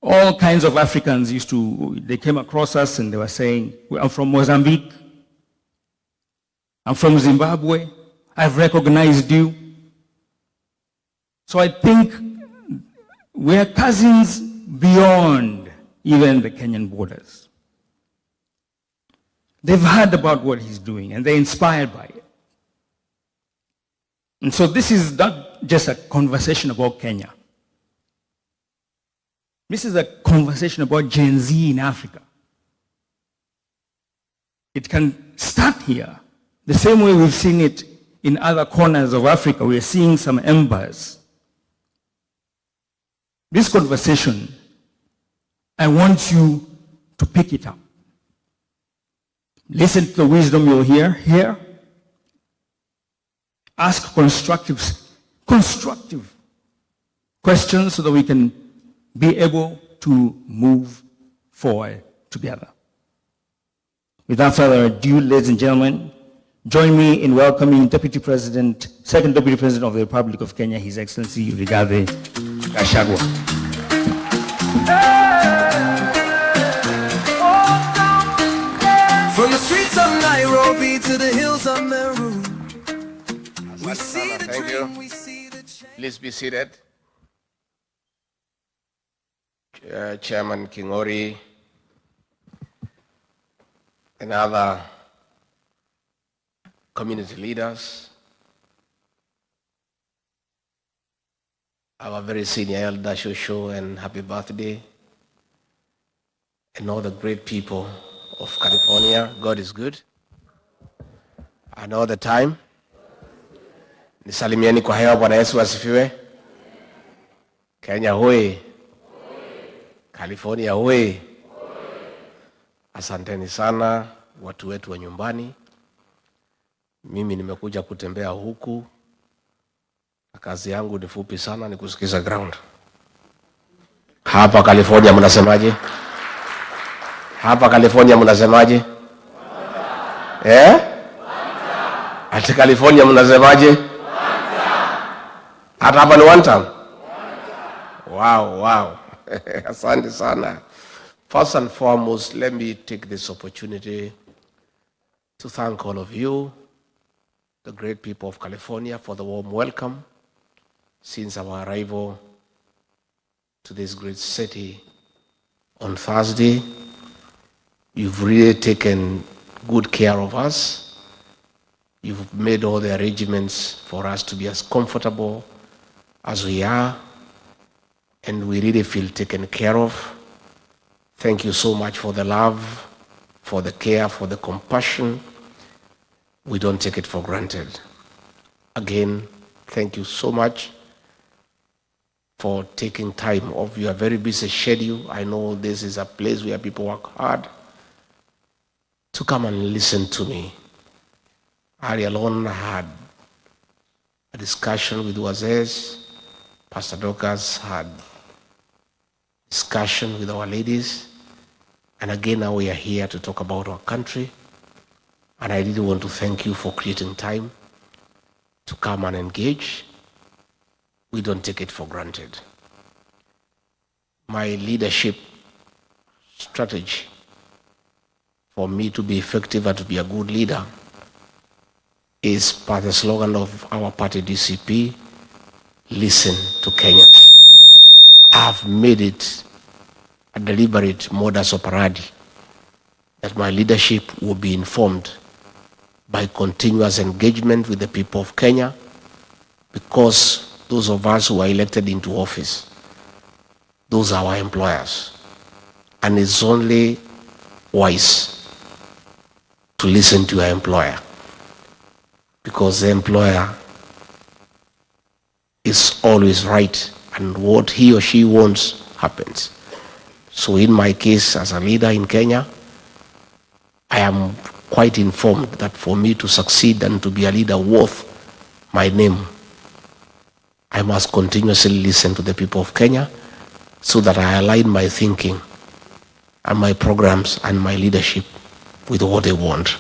All kinds of Africans they came across us and they were saying, I'm from Mozambique, I'm from Zimbabwe, I've recognized you. So I think we're cousins beyond even the Kenyan borders. They've heard about what he's doing and they're inspired by it. And so this is not just a conversation about Kenya. This is a conversation about Gen Z in Africa. It can start here, the same way we've seen it in other corners of Africa. We're seeing some embers. This conversation, I want you to pick it up. Listen to the wisdom you'll hear here. Ask constructive questions so that we can be able to move forward together. Without further ado, ladies and gentlemen, join me in welcoming Second Deputy President of the Republic of Kenya, His Excellency Rigathi Gachagua. From the streets of Nairobi to the hills of Meru, we see the dream, we see the change. Please be seated. Chairman Kingori and other community leaders, our very senior elder Shosho, and happy birthday, and all the great people of California. God is good. And all the time. Nisalimieni kwa hewa. Bwana Yesu asifiwe. Kenya hoi. California hoi. Asanteni sana watu wetu wa nyumbani. Mimi nimekuja kutembea huku. Kazi yangu ni fupi sana, ni kusikiza ground. Hapa California mnasemaje? Hapa California mnasemaje? Ati California mnasemaje? Hata hapa ni one time? Wow. Asante sana. First and foremost, let me take this opportunity to thank all of you, the great people of California, for the warm welcome since our arrival to this great city on Thursday. You've really taken good care of us. You've made all the arrangements for us to be as comfortable as we are, and we really feel taken care of. Thank you so much for the love, for the care, for the compassion. We don't take it for granted. Again, thank you so much for taking time off your very busy schedule. I know this is a place where people work hard to come and listen to me. I alone had a discussion with Wazes. Pastor Dorcas had discussion with our ladies. And again, now we are here to talk about our country. And I really want to thank you for creating time to come and engage. We don't take it for granted. My leadership strategy for me to be effective and to be a good leader is by the slogan of our party, DCP, listen to Kenyans. I've made it a deliberate modus operandi that my leadership will be informed by continuous engagement with the people of Kenya, because those of us who are elected into office, those are our employers. And it's only wise to listen to your employer, because the employer is always right, and what he or she wants happens. So in my case, as a leader in Kenya, I am quite informed that for me to succeed and to be a leader worth my name, I must continuously listen to the people of Kenya so that I align my thinking and my programs and my leadership with what they want.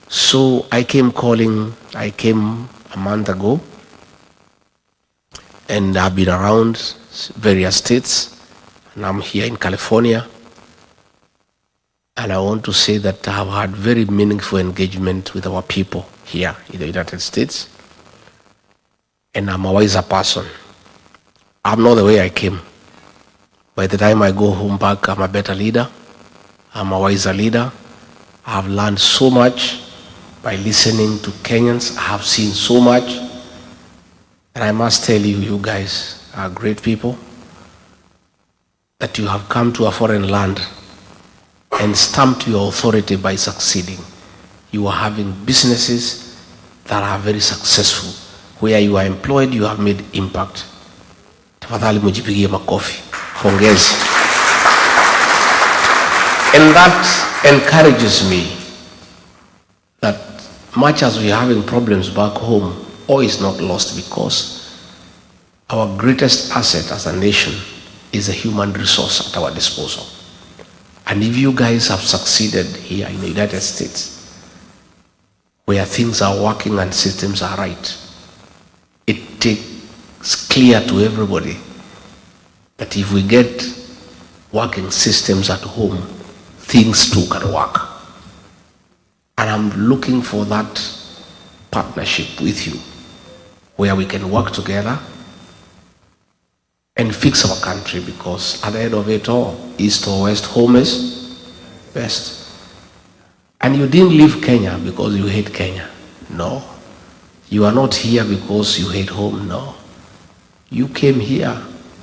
So I came a month ago, and I've been around various states, and I'm here in California. And I want to say that I've had very meaningful engagement with our people here in the United States. And I'm a wiser person. I'm not the way I came. By the time I go home back, I'm a better leader. I'm a wiser leader. I've learned so much by listening to Kenyans. I have seen so much. And I must tell you, you guys are great people, that you have come to a foreign land and stamped your authority by succeeding. You are having businesses that are very successful. Where you are employed, you have made impact. Tafadhali mujipigie makofi. Pongezi. And that encourages me that much as we are having problems back home, all is not lost, because our greatest asset as a nation is a human resource at our disposal. And if you guys have succeeded here in the United States, where things are working and systems are right, it takes clear to everybody that if we get working systems at home, things too can work. And I'm looking for that partnership with you, where we can work together and fix our country, because at the end of it all, east or west, home is best. And you didn't leave Kenya because you hate Kenya. No. You are not here because you hate home. No. You came here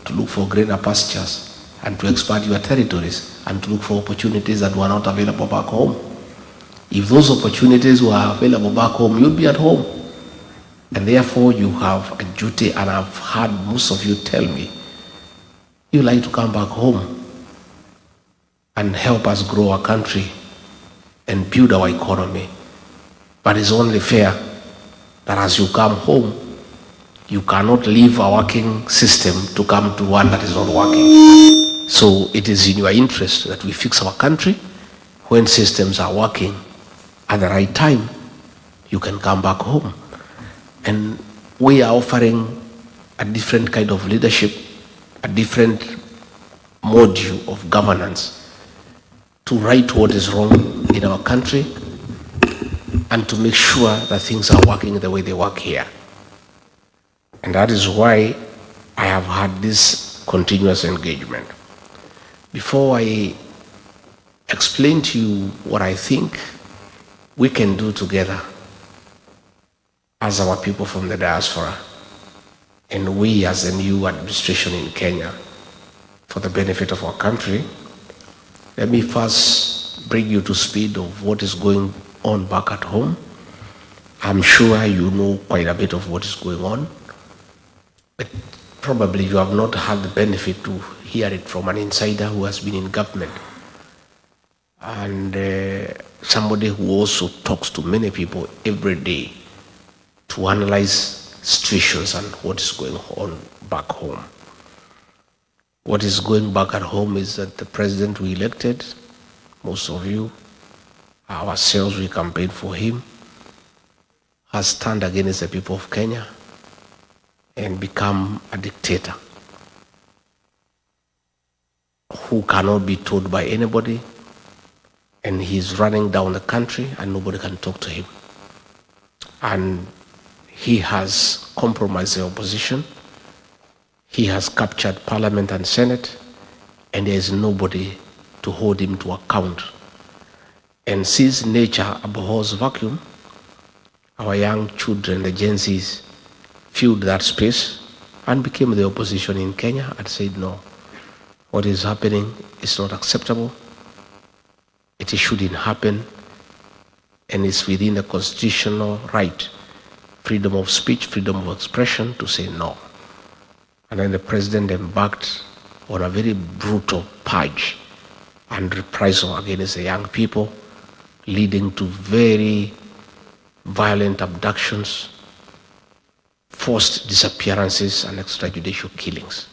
to look for greater pastures and to expand your territories and to look for opportunities that were not available back home. If those opportunities were available back home, you'd be at home. And therefore you have a duty, and I've heard most of you tell me, you like to come back home and help us grow our country and build our economy. But it's only fair that as you come home, you cannot leave a working system to come to one that is not working. So it is in your interest that we fix our country. When systems are working at the right time, you can come back home. And we are offering a different kind of leadership, a different module of governance to right what is wrong in our country and to make sure that things are working the way they work here. And that is why I have had this continuous engagement. Before I explain to you what I think we can do together as our people from the diaspora, and we as a new administration in Kenya, for the benefit of our country, let me first bring you to speed of what is going on back at home. I'm sure you know quite a bit of what is going on, but probably you have not had the benefit to hear it from an insider who has been in government, and somebody who also talks to many people every day to analyze situations and what is going on back home. What is going back at home is that the president we elected, most of you, ourselves, we campaigned for him, has turned against the people of Kenya and become a dictator who cannot be told by anybody, and he's running down the country and nobody can talk to him. And he has compromised the opposition. He has captured Parliament and Senate, and there is nobody to hold him to account. And since nature abhors vacuum, our young children, the Gen Zs, filled that space and became the opposition in Kenya and said, no, what is happening is not acceptable. It shouldn't happen, and it's within the constitutional right, freedom of speech, freedom of expression, to say no. And then the president embarked on a very brutal purge and reprisal against the young people, leading to very violent abductions, forced disappearances, and extrajudicial killings.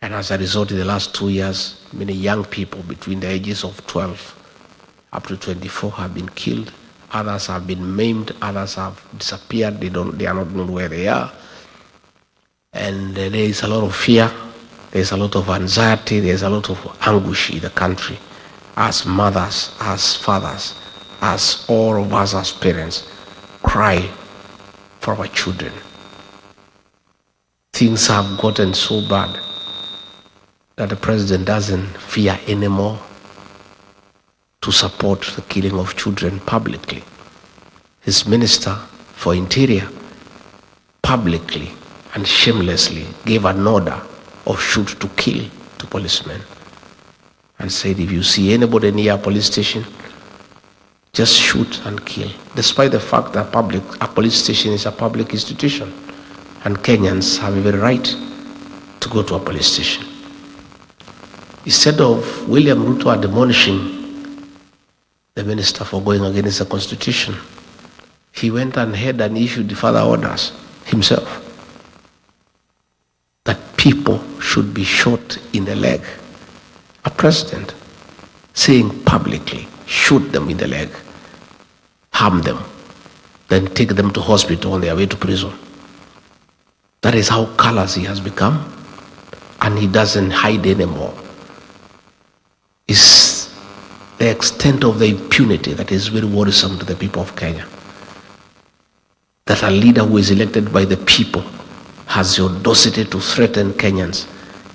And as a result, in the last 2 years, many young people between the ages of 12 up to 24 have been killed. Others have been maimed. Others have disappeared. They are not known where they are. And there is a lot of fear. There is a lot of anxiety. There is a lot of anguish in the country. As mothers, as fathers, as all of us as parents, cry for our children. Things have gotten so bad that the president doesn't fear anymore to support the killing of children publicly. His minister for Interior publicly and shamelessly gave an order of shoot to kill to policemen and said, if you see anybody near a police station, just shoot and kill, despite the fact that a police station is a public institution and Kenyans have every right to go to a police station. Instead of William Ruto admonishing the minister for going against the constitution, he went ahead and issued further orders himself that people should be shot in the leg. A president saying publicly, shoot them in the leg, harm them, then take them to hospital on their way to prison. That is how callous he has become, and he doesn't hide anymore. It's the extent of the impunity that is very worrisome to the people of Kenya. That a leader who is elected by the people has the audacity to threaten Kenyans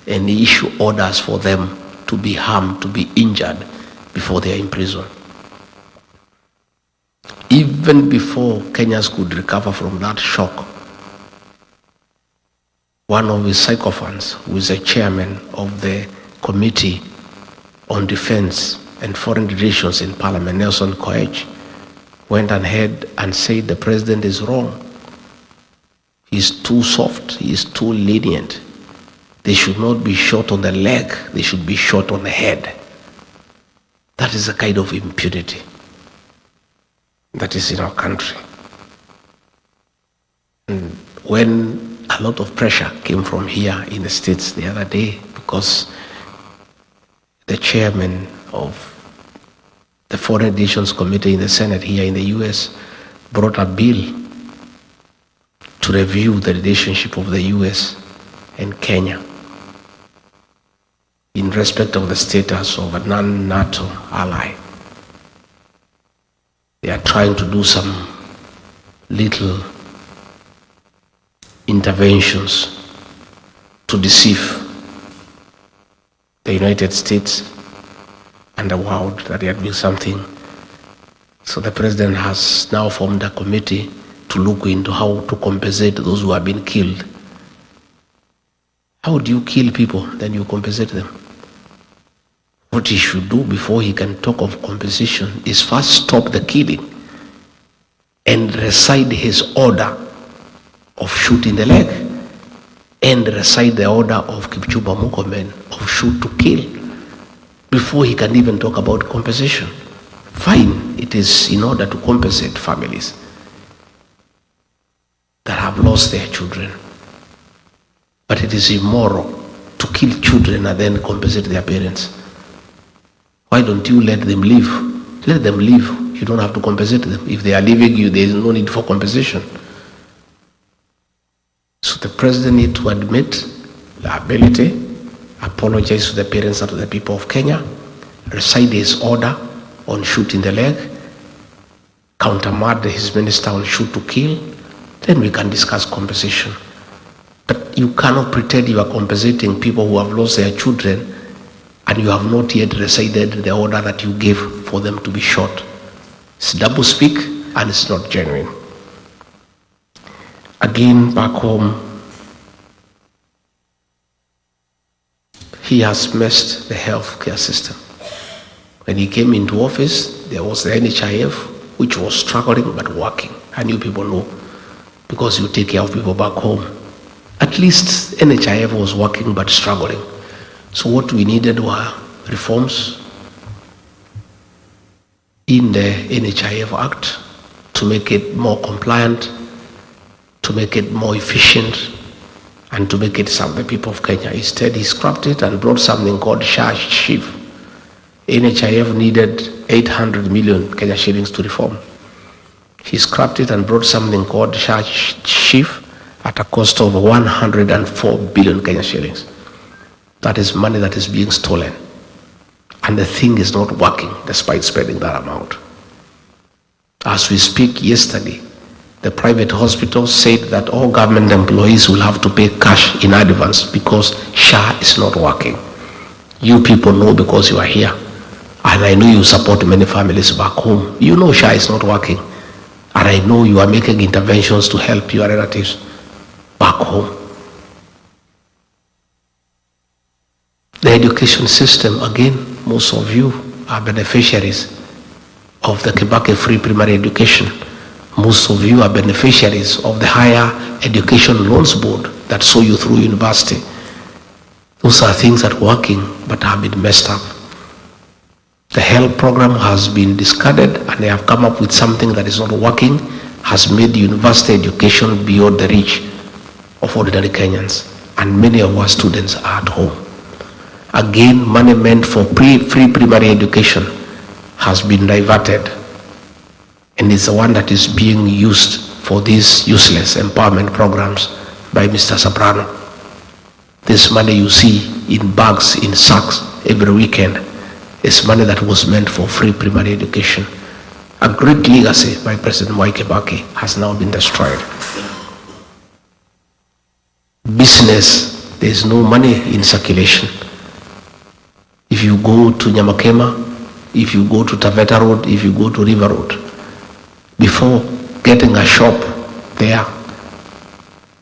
and issue orders for them to be harmed, to be injured before they are in prison. Even before Kenyans could recover from that shock, one of his sycophants, who is a chairman of the Committee on Defense and Foreign Relations in Parliament, Nelson Koech, went ahead and said the president is wrong. He's too soft, he's too lenient. They should not be shot on the leg, they should be shot on the head. That is a kind of impunity that is in our country. And when a lot of pressure came from here in the States the other day, because the chairman of the Foreign Relations Committee in the Senate here in the US brought a bill to review the relationship of the US and Kenya in respect of the status of a non-NATO ally. They are trying to do some little interventions to deceive the United States and the world that there had been something. So the president has now formed a committee to look into how to compensate those who have been killed. How do you kill people, then you compensate them? What he should do before he can talk of compensation is first stop the killing and recite his order of shooting the leg and recite the order of Kipchumba Murkomen of shoot to kill before he can even talk about compensation. Fine, it is in order to compensate families that have lost their children. But it is immoral to kill children and then compensate their parents. Why don't you let them live? Let them live. You don't have to compensate them. If they are leaving you, there is no need for compensation. So the president needs to admit liability, apologize to the parents and to the people of Kenya, recite his order on shooting the leg, countermand his minister on shoot to kill, then we can discuss compensation. But you cannot pretend you are compensating people who have lost their children and you have not yet recited the order that you gave for them to be shot. It's double speak and it's not genuine. Again, back home, he has messed the healthcare system. When he came into office, there was the NHIF, which was struggling but working. And you people know, because you take care of people back home. At least NHIF was working but struggling. So what we needed were reforms in the NHIF Act to make it more compliant, to make it more efficient, and to make it serve the people of Kenya. Instead, he scrapped it and brought something called SHIF. NHIF needed 800 million Kenya shillings to reform. He scrapped it and brought something called SHIF at a cost of 104 billion Kenya shillings. That is money that is being stolen. And the thing is not working despite spending that amount. As we speak, yesterday, the private hospital said that all government employees will have to pay cash in advance because SHA is not working. You people know because you are here. And I know you support many families back home. You know SHA is not working. And I know you are making interventions to help your relatives back home. The education system, again, most of you are beneficiaries of the Kibaki free primary education. Most of you are beneficiaries of the higher education loans board that saw you through university. Those are things that are working but have been messed up. The health program has been discarded and they have come up with something that is not working, has made university education beyond the reach of ordinary Kenyans. And many of our students are at home. Again, money meant for free primary education has been diverted and is the one that is being used for these useless empowerment programs by Mr. Soprano. This money you see in bags, in sacks every weekend is money that was meant for free primary education. A great legacy by President Mwai Kibaki has now been destroyed. Business, there is no money in circulation. If you go to Nyamakema, if you go to Taveta Road, if you go to River Road, before getting a shop there,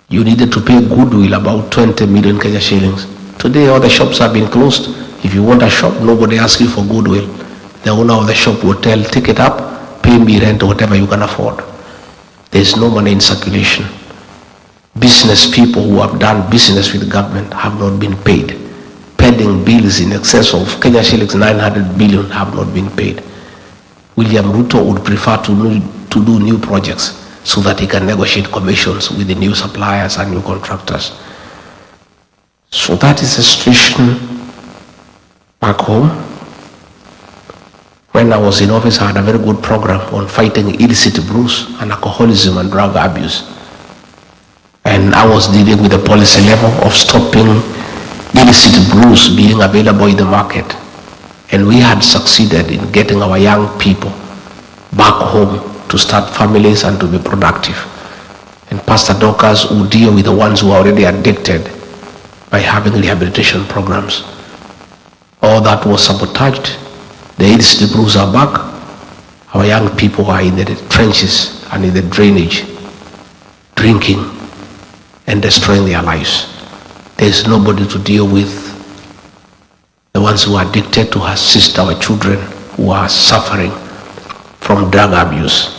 you needed to pay goodwill about 20 million Kenya shillings. Today all the shops have been closed. If you want a shop, nobody asks you for goodwill. The owner of the shop will tell, take it up, pay me rent or whatever you can afford. There is no money in circulation. Business people who have done business with the government have not been paid. Pending bills in excess of Kenya shillings 900 billion have not been paid. William Ruto would prefer to do new projects so that he can negotiate commissions with the new suppliers and new contractors. So that is the situation back home. When I was in office, I had a very good program on fighting illicit brews and alcoholism and drug abuse. And I was dealing with the policy level of stopping illicit brews being available in the market. And we had succeeded in getting our young people back home to start families and to be productive. And Pastor Dorcas would deal with the ones who are already addicted by having rehabilitation programs. All that was sabotaged. The illicit brews are back. Our young people are in the trenches and in the drainage drinking, and destroying their lives. There's nobody to deal with the ones who are addicted, to assist our children who are suffering from drug abuse.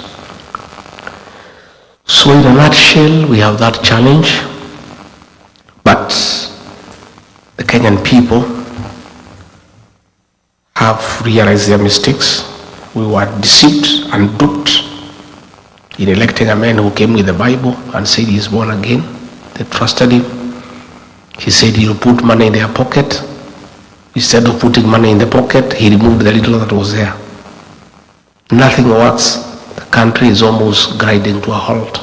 So in a nutshell, we have that challenge, but the Kenyan people have realized their mistakes. We were deceived and duped in electing a man who came with the Bible and said he is born again. They trusted him. He said he'll put money in their pocket. Instead of putting money in the pocket, he removed the little that was there. Nothing works. The country is almost grinding to a halt.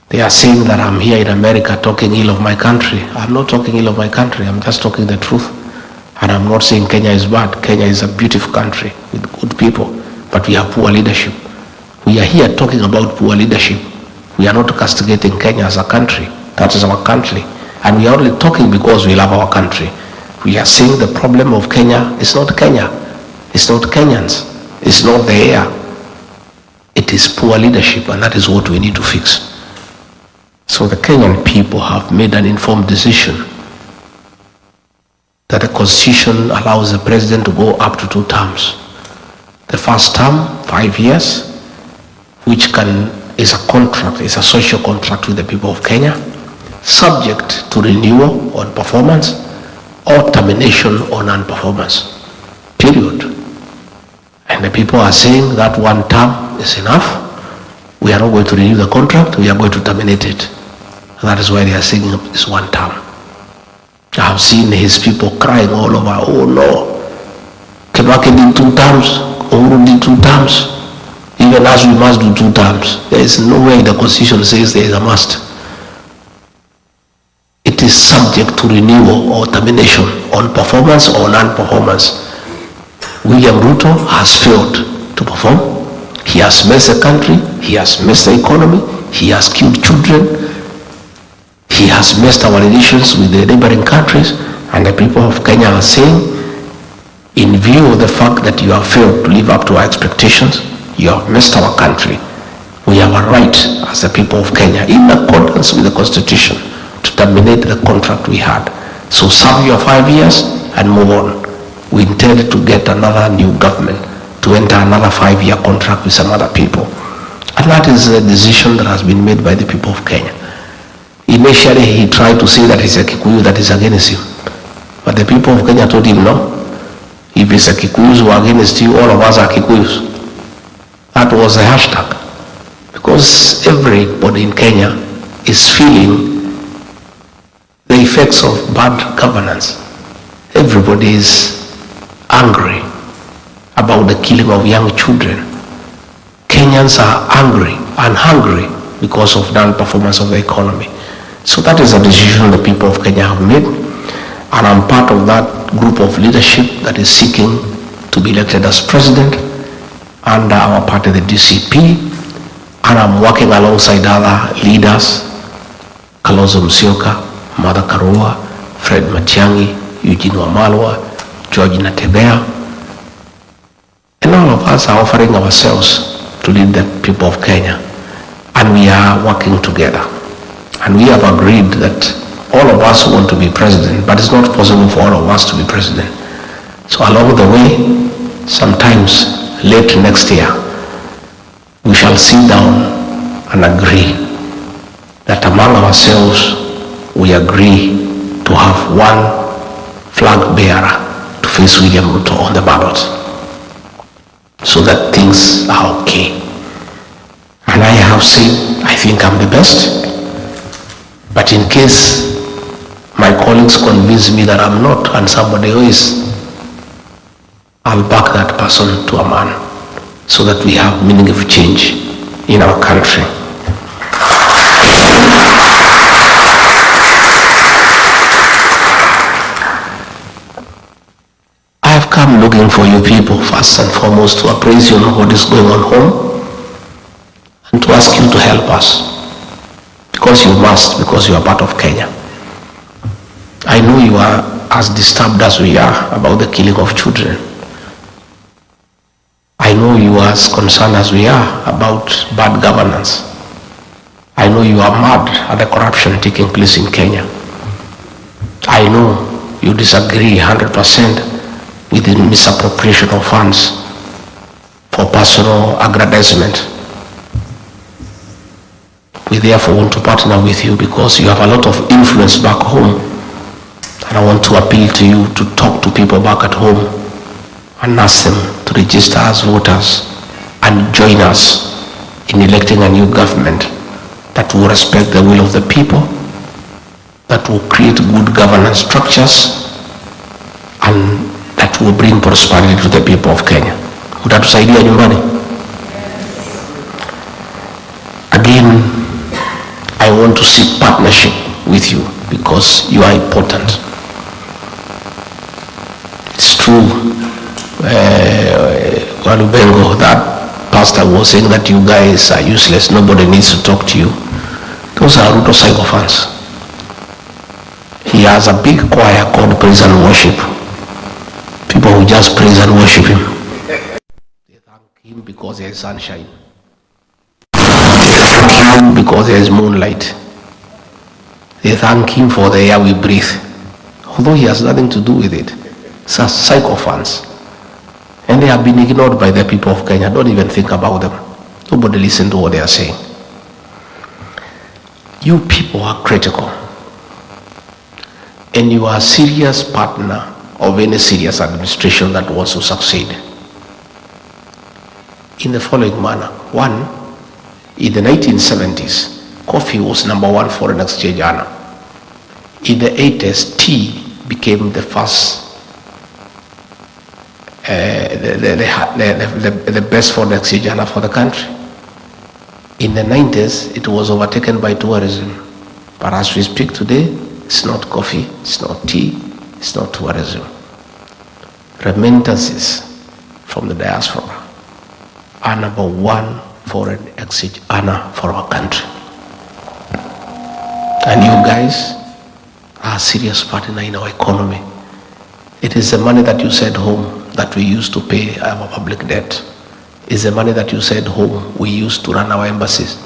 They are saying that I'm here in America talking ill of my country. I'm not talking ill of my country. I'm just talking the truth. And I'm not saying Kenya is bad. Kenya is a beautiful country with good people, but we have poor leadership. We are here talking about poor leadership. We are not castigating Kenya as a country. That is our country. And we are only talking because we love our country. We are saying the problem of Kenya is not Kenya. It's not Kenyans. It's not the air. It is poor leadership, and that is what we need to fix. So the Kenyan people have made an informed decision that the constitution allows the president to go up to 2 terms. The first term, 5 years, which is a contract, is a social contract with the people of Kenya, subject to renewal on performance or termination on non-performance, period. And the people are saying that 1 term is enough. We are not going to renew the contract, we are going to terminate it. And that is why they are saying this 1 term. I have seen his people crying all over, oh no, Kibaki did 2 terms, Uhuru did 2 terms. Even as we must do 2 terms. There is no way the constitution says there is a must. It is subject to renewal or termination on performance or non-performance. William Ruto has failed to perform. He has messed the country. He has messed the economy. He has killed children. He has messed our relations with the neighboring countries. And the people of Kenya are saying, in view of the fact that you have failed to live up to our expectations, you have messed our country. We have a right as the people of Kenya, in accordance with the constitution, to terminate the contract we had. So serve your 5 years and move on. We intend to get another new government to enter another 5-year contract with some other people. And that is a decision that has been made by the people of Kenya. Initially, he tried to say that it's a Kikuyu that is against him. But the people of Kenya told him no. If it's a Kikuyus who are against you, all of us are Kikuyus. That was the hashtag. Because everybody in Kenya is feeling the effects of bad governance. Everybody is angry about the killing of young children. Kenyans are angry and hungry because of non-performance of the economy. So that is a decision the people of Kenya have made, and I'm part of that group of leadership that is seeking to be elected as president under our party, the DCP, and I'm working alongside other leaders, Kalonzo Musyoka, Martha Karua, Fred Matiang'i, Eugene Wamalwa, George Natebea, and all of us are offering ourselves to lead the people of Kenya, and we are working together. And we have agreed that all of us want to be president, but it's not possible for all of us to be president. So along the way, sometimes late next year, we shall sit down and agree that among ourselves, we agree to have one flag bearer to face William Ruto on the ballot, so that things are okay. And I have said, I think I'm the best, but in case my colleagues convince me that I'm not and somebody else is, I'll back that person to a man, so that we have meaningful change in our country. I have come looking for you people, first and foremost, to appraise you on what is going on home and to ask you to help us. Because you must, because you are part of Kenya. I know you are as disturbed as we are about the killing of children. I know you are as concerned as we are about bad governance. I know you are mad at the corruption taking place in Kenya. I know you disagree 100% with the misappropriation of funds for personal aggrandizement. We therefore want to partner with you because you have a lot of influence back home. And I want to appeal to you to talk to people back at home and ask them to register as voters and join us in electing a new government that will respect the will of the people, that will create good governance structures, and that will bring prosperity to the people of Kenya. Utatusaidia nyumbani? Again, I want to seek partnership with you because you are important. It's true, Walubengo, that pastor was saying that you guys are useless, nobody needs to talk to you. Those are Ruto sycophants. He has a big choir called Praise and Worship. People who just praise and worship him. They thank him because there is sunshine. They thank him because there is moonlight. They thank him for the air we breathe, although he has nothing to do with it. It's a sycophants. And they have been ignored by the people of Kenya. Don't even think about them. Nobody listen to what they are saying. You people are critical. And you are a serious partner of any serious administration that wants to succeed. In the following manner. One, in the 1970s, coffee was #1 foreign exchange earner. In the 80s, tea became the first the best foreign exchange earner for the country. In the 90s, it was overtaken by tourism. But as we speak today, it's not coffee, it's not tea, it's not tourism. Remittances from the diaspora are #1 foreign exchange earner for our country. And you guys are a serious partner in our economy. It is the money that you send home that we use to pay our public debt. It's the money that you send home we use to run our embassies.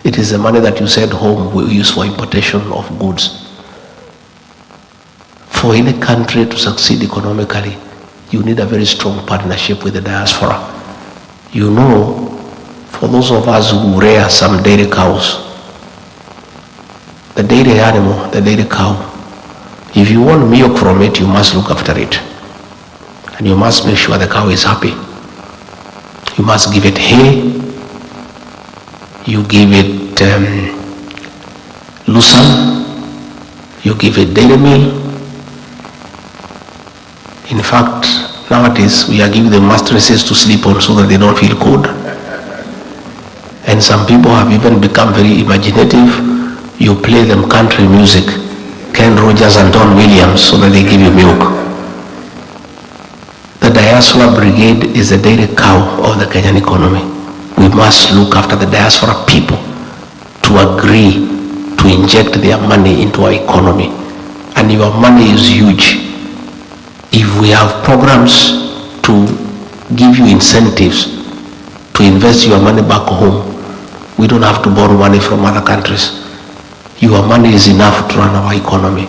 It is the money that you send home we use for importation of goods. For any country to succeed economically, you need a very strong partnership with the diaspora. You know, for those of us who rear some dairy cows, the dairy animal, the dairy cow, if you want milk from it, you must look after it. And you must make sure the cow is happy. You must give it hay, you give it lucerne, you give it dairy meal. In fact, nowadays we are giving them mattresses to sleep on so that they don't feel cold. And some people have even become very imaginative. You play them country music, Ken Rogers and Don Williams, so that they give you milk. The diaspora brigade is the dairy cow of the Kenyan economy. We must look after the diaspora people to agree to inject their money into our economy. And your money is huge. If we have programs to give you incentives to invest your money back home, we don't have to borrow money from other countries. Your money is enough to run our economy.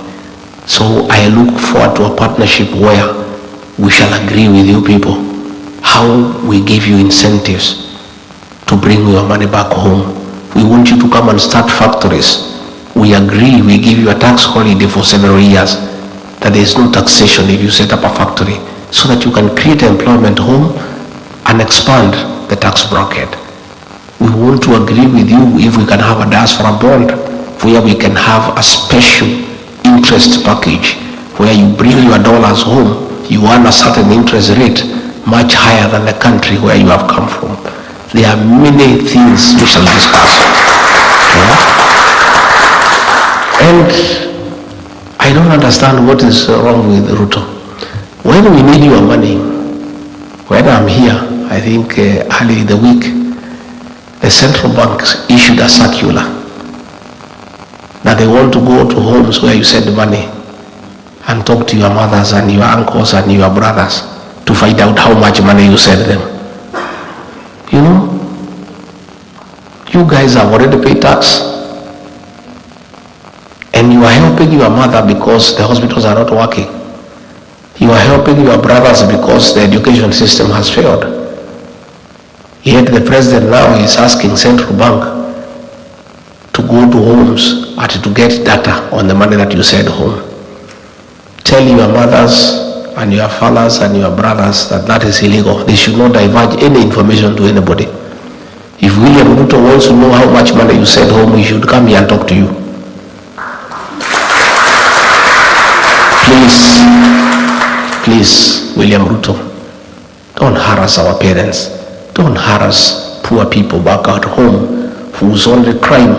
So I look forward to a partnership where we shall agree with you people how we give you incentives to bring your money back home. We want you to come and start factories. We agree, we give you a tax holiday for several years, that there is no taxation if you set up a factory, so that you can create employment home and expand the tax bracket. We want to agree with you if we can have a diaspora bond where we can have a special interest package where you bring your dollars home, you earn a certain interest rate much higher than the country where you have come from. There are many things we shall discuss. Yeah? And I don't understand what is wrong with Ruto. When we need your money, when I'm here, I think early in the week, the central bank issued a circular that they want to go to homes where you send money and talk to your mothers and your uncles and your brothers to find out how much money you send them. You know, you guys have already paid tax. And you are helping your mother because the hospitals are not working. You are helping your brothers because the education system has failed. Yet the president now is asking central bank to go to homes and to get data on the money that you send home. Tell your mothers and your fathers and your brothers that that is illegal. They should not divulge any information to anybody. If William Ruto wants to know how much money you send home, he should come here and talk to you. Please, William Ruto, don't harass our parents. Don't harass poor people back at home whose only crime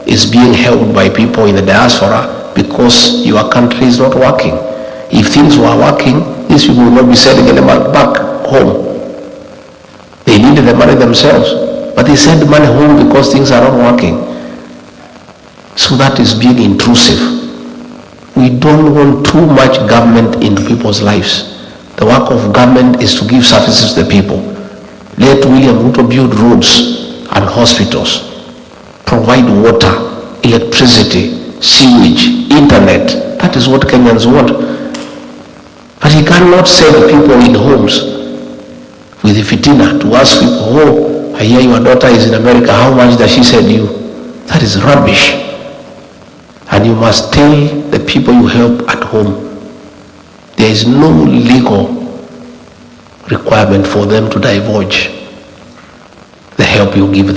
is being held by people in the diaspora because your country is not working. If things were working, these people would not be sending them back home. They needed the money themselves, but they send money home because things are not working. So that is being intrusive. We don't want too much government into people's lives. The work of government is to give services to the people. Let William Ruto build roads and hospitals, provide water, electricity, sewage, internet. That is what Kenyans want. But he cannot send people in homes with the fitina to ask people, oh, I hear your daughter is in America, how much does she send you? That is rubbish. And you must tell the people you help at home, there is no legal requirement for them to divulge the help you give them.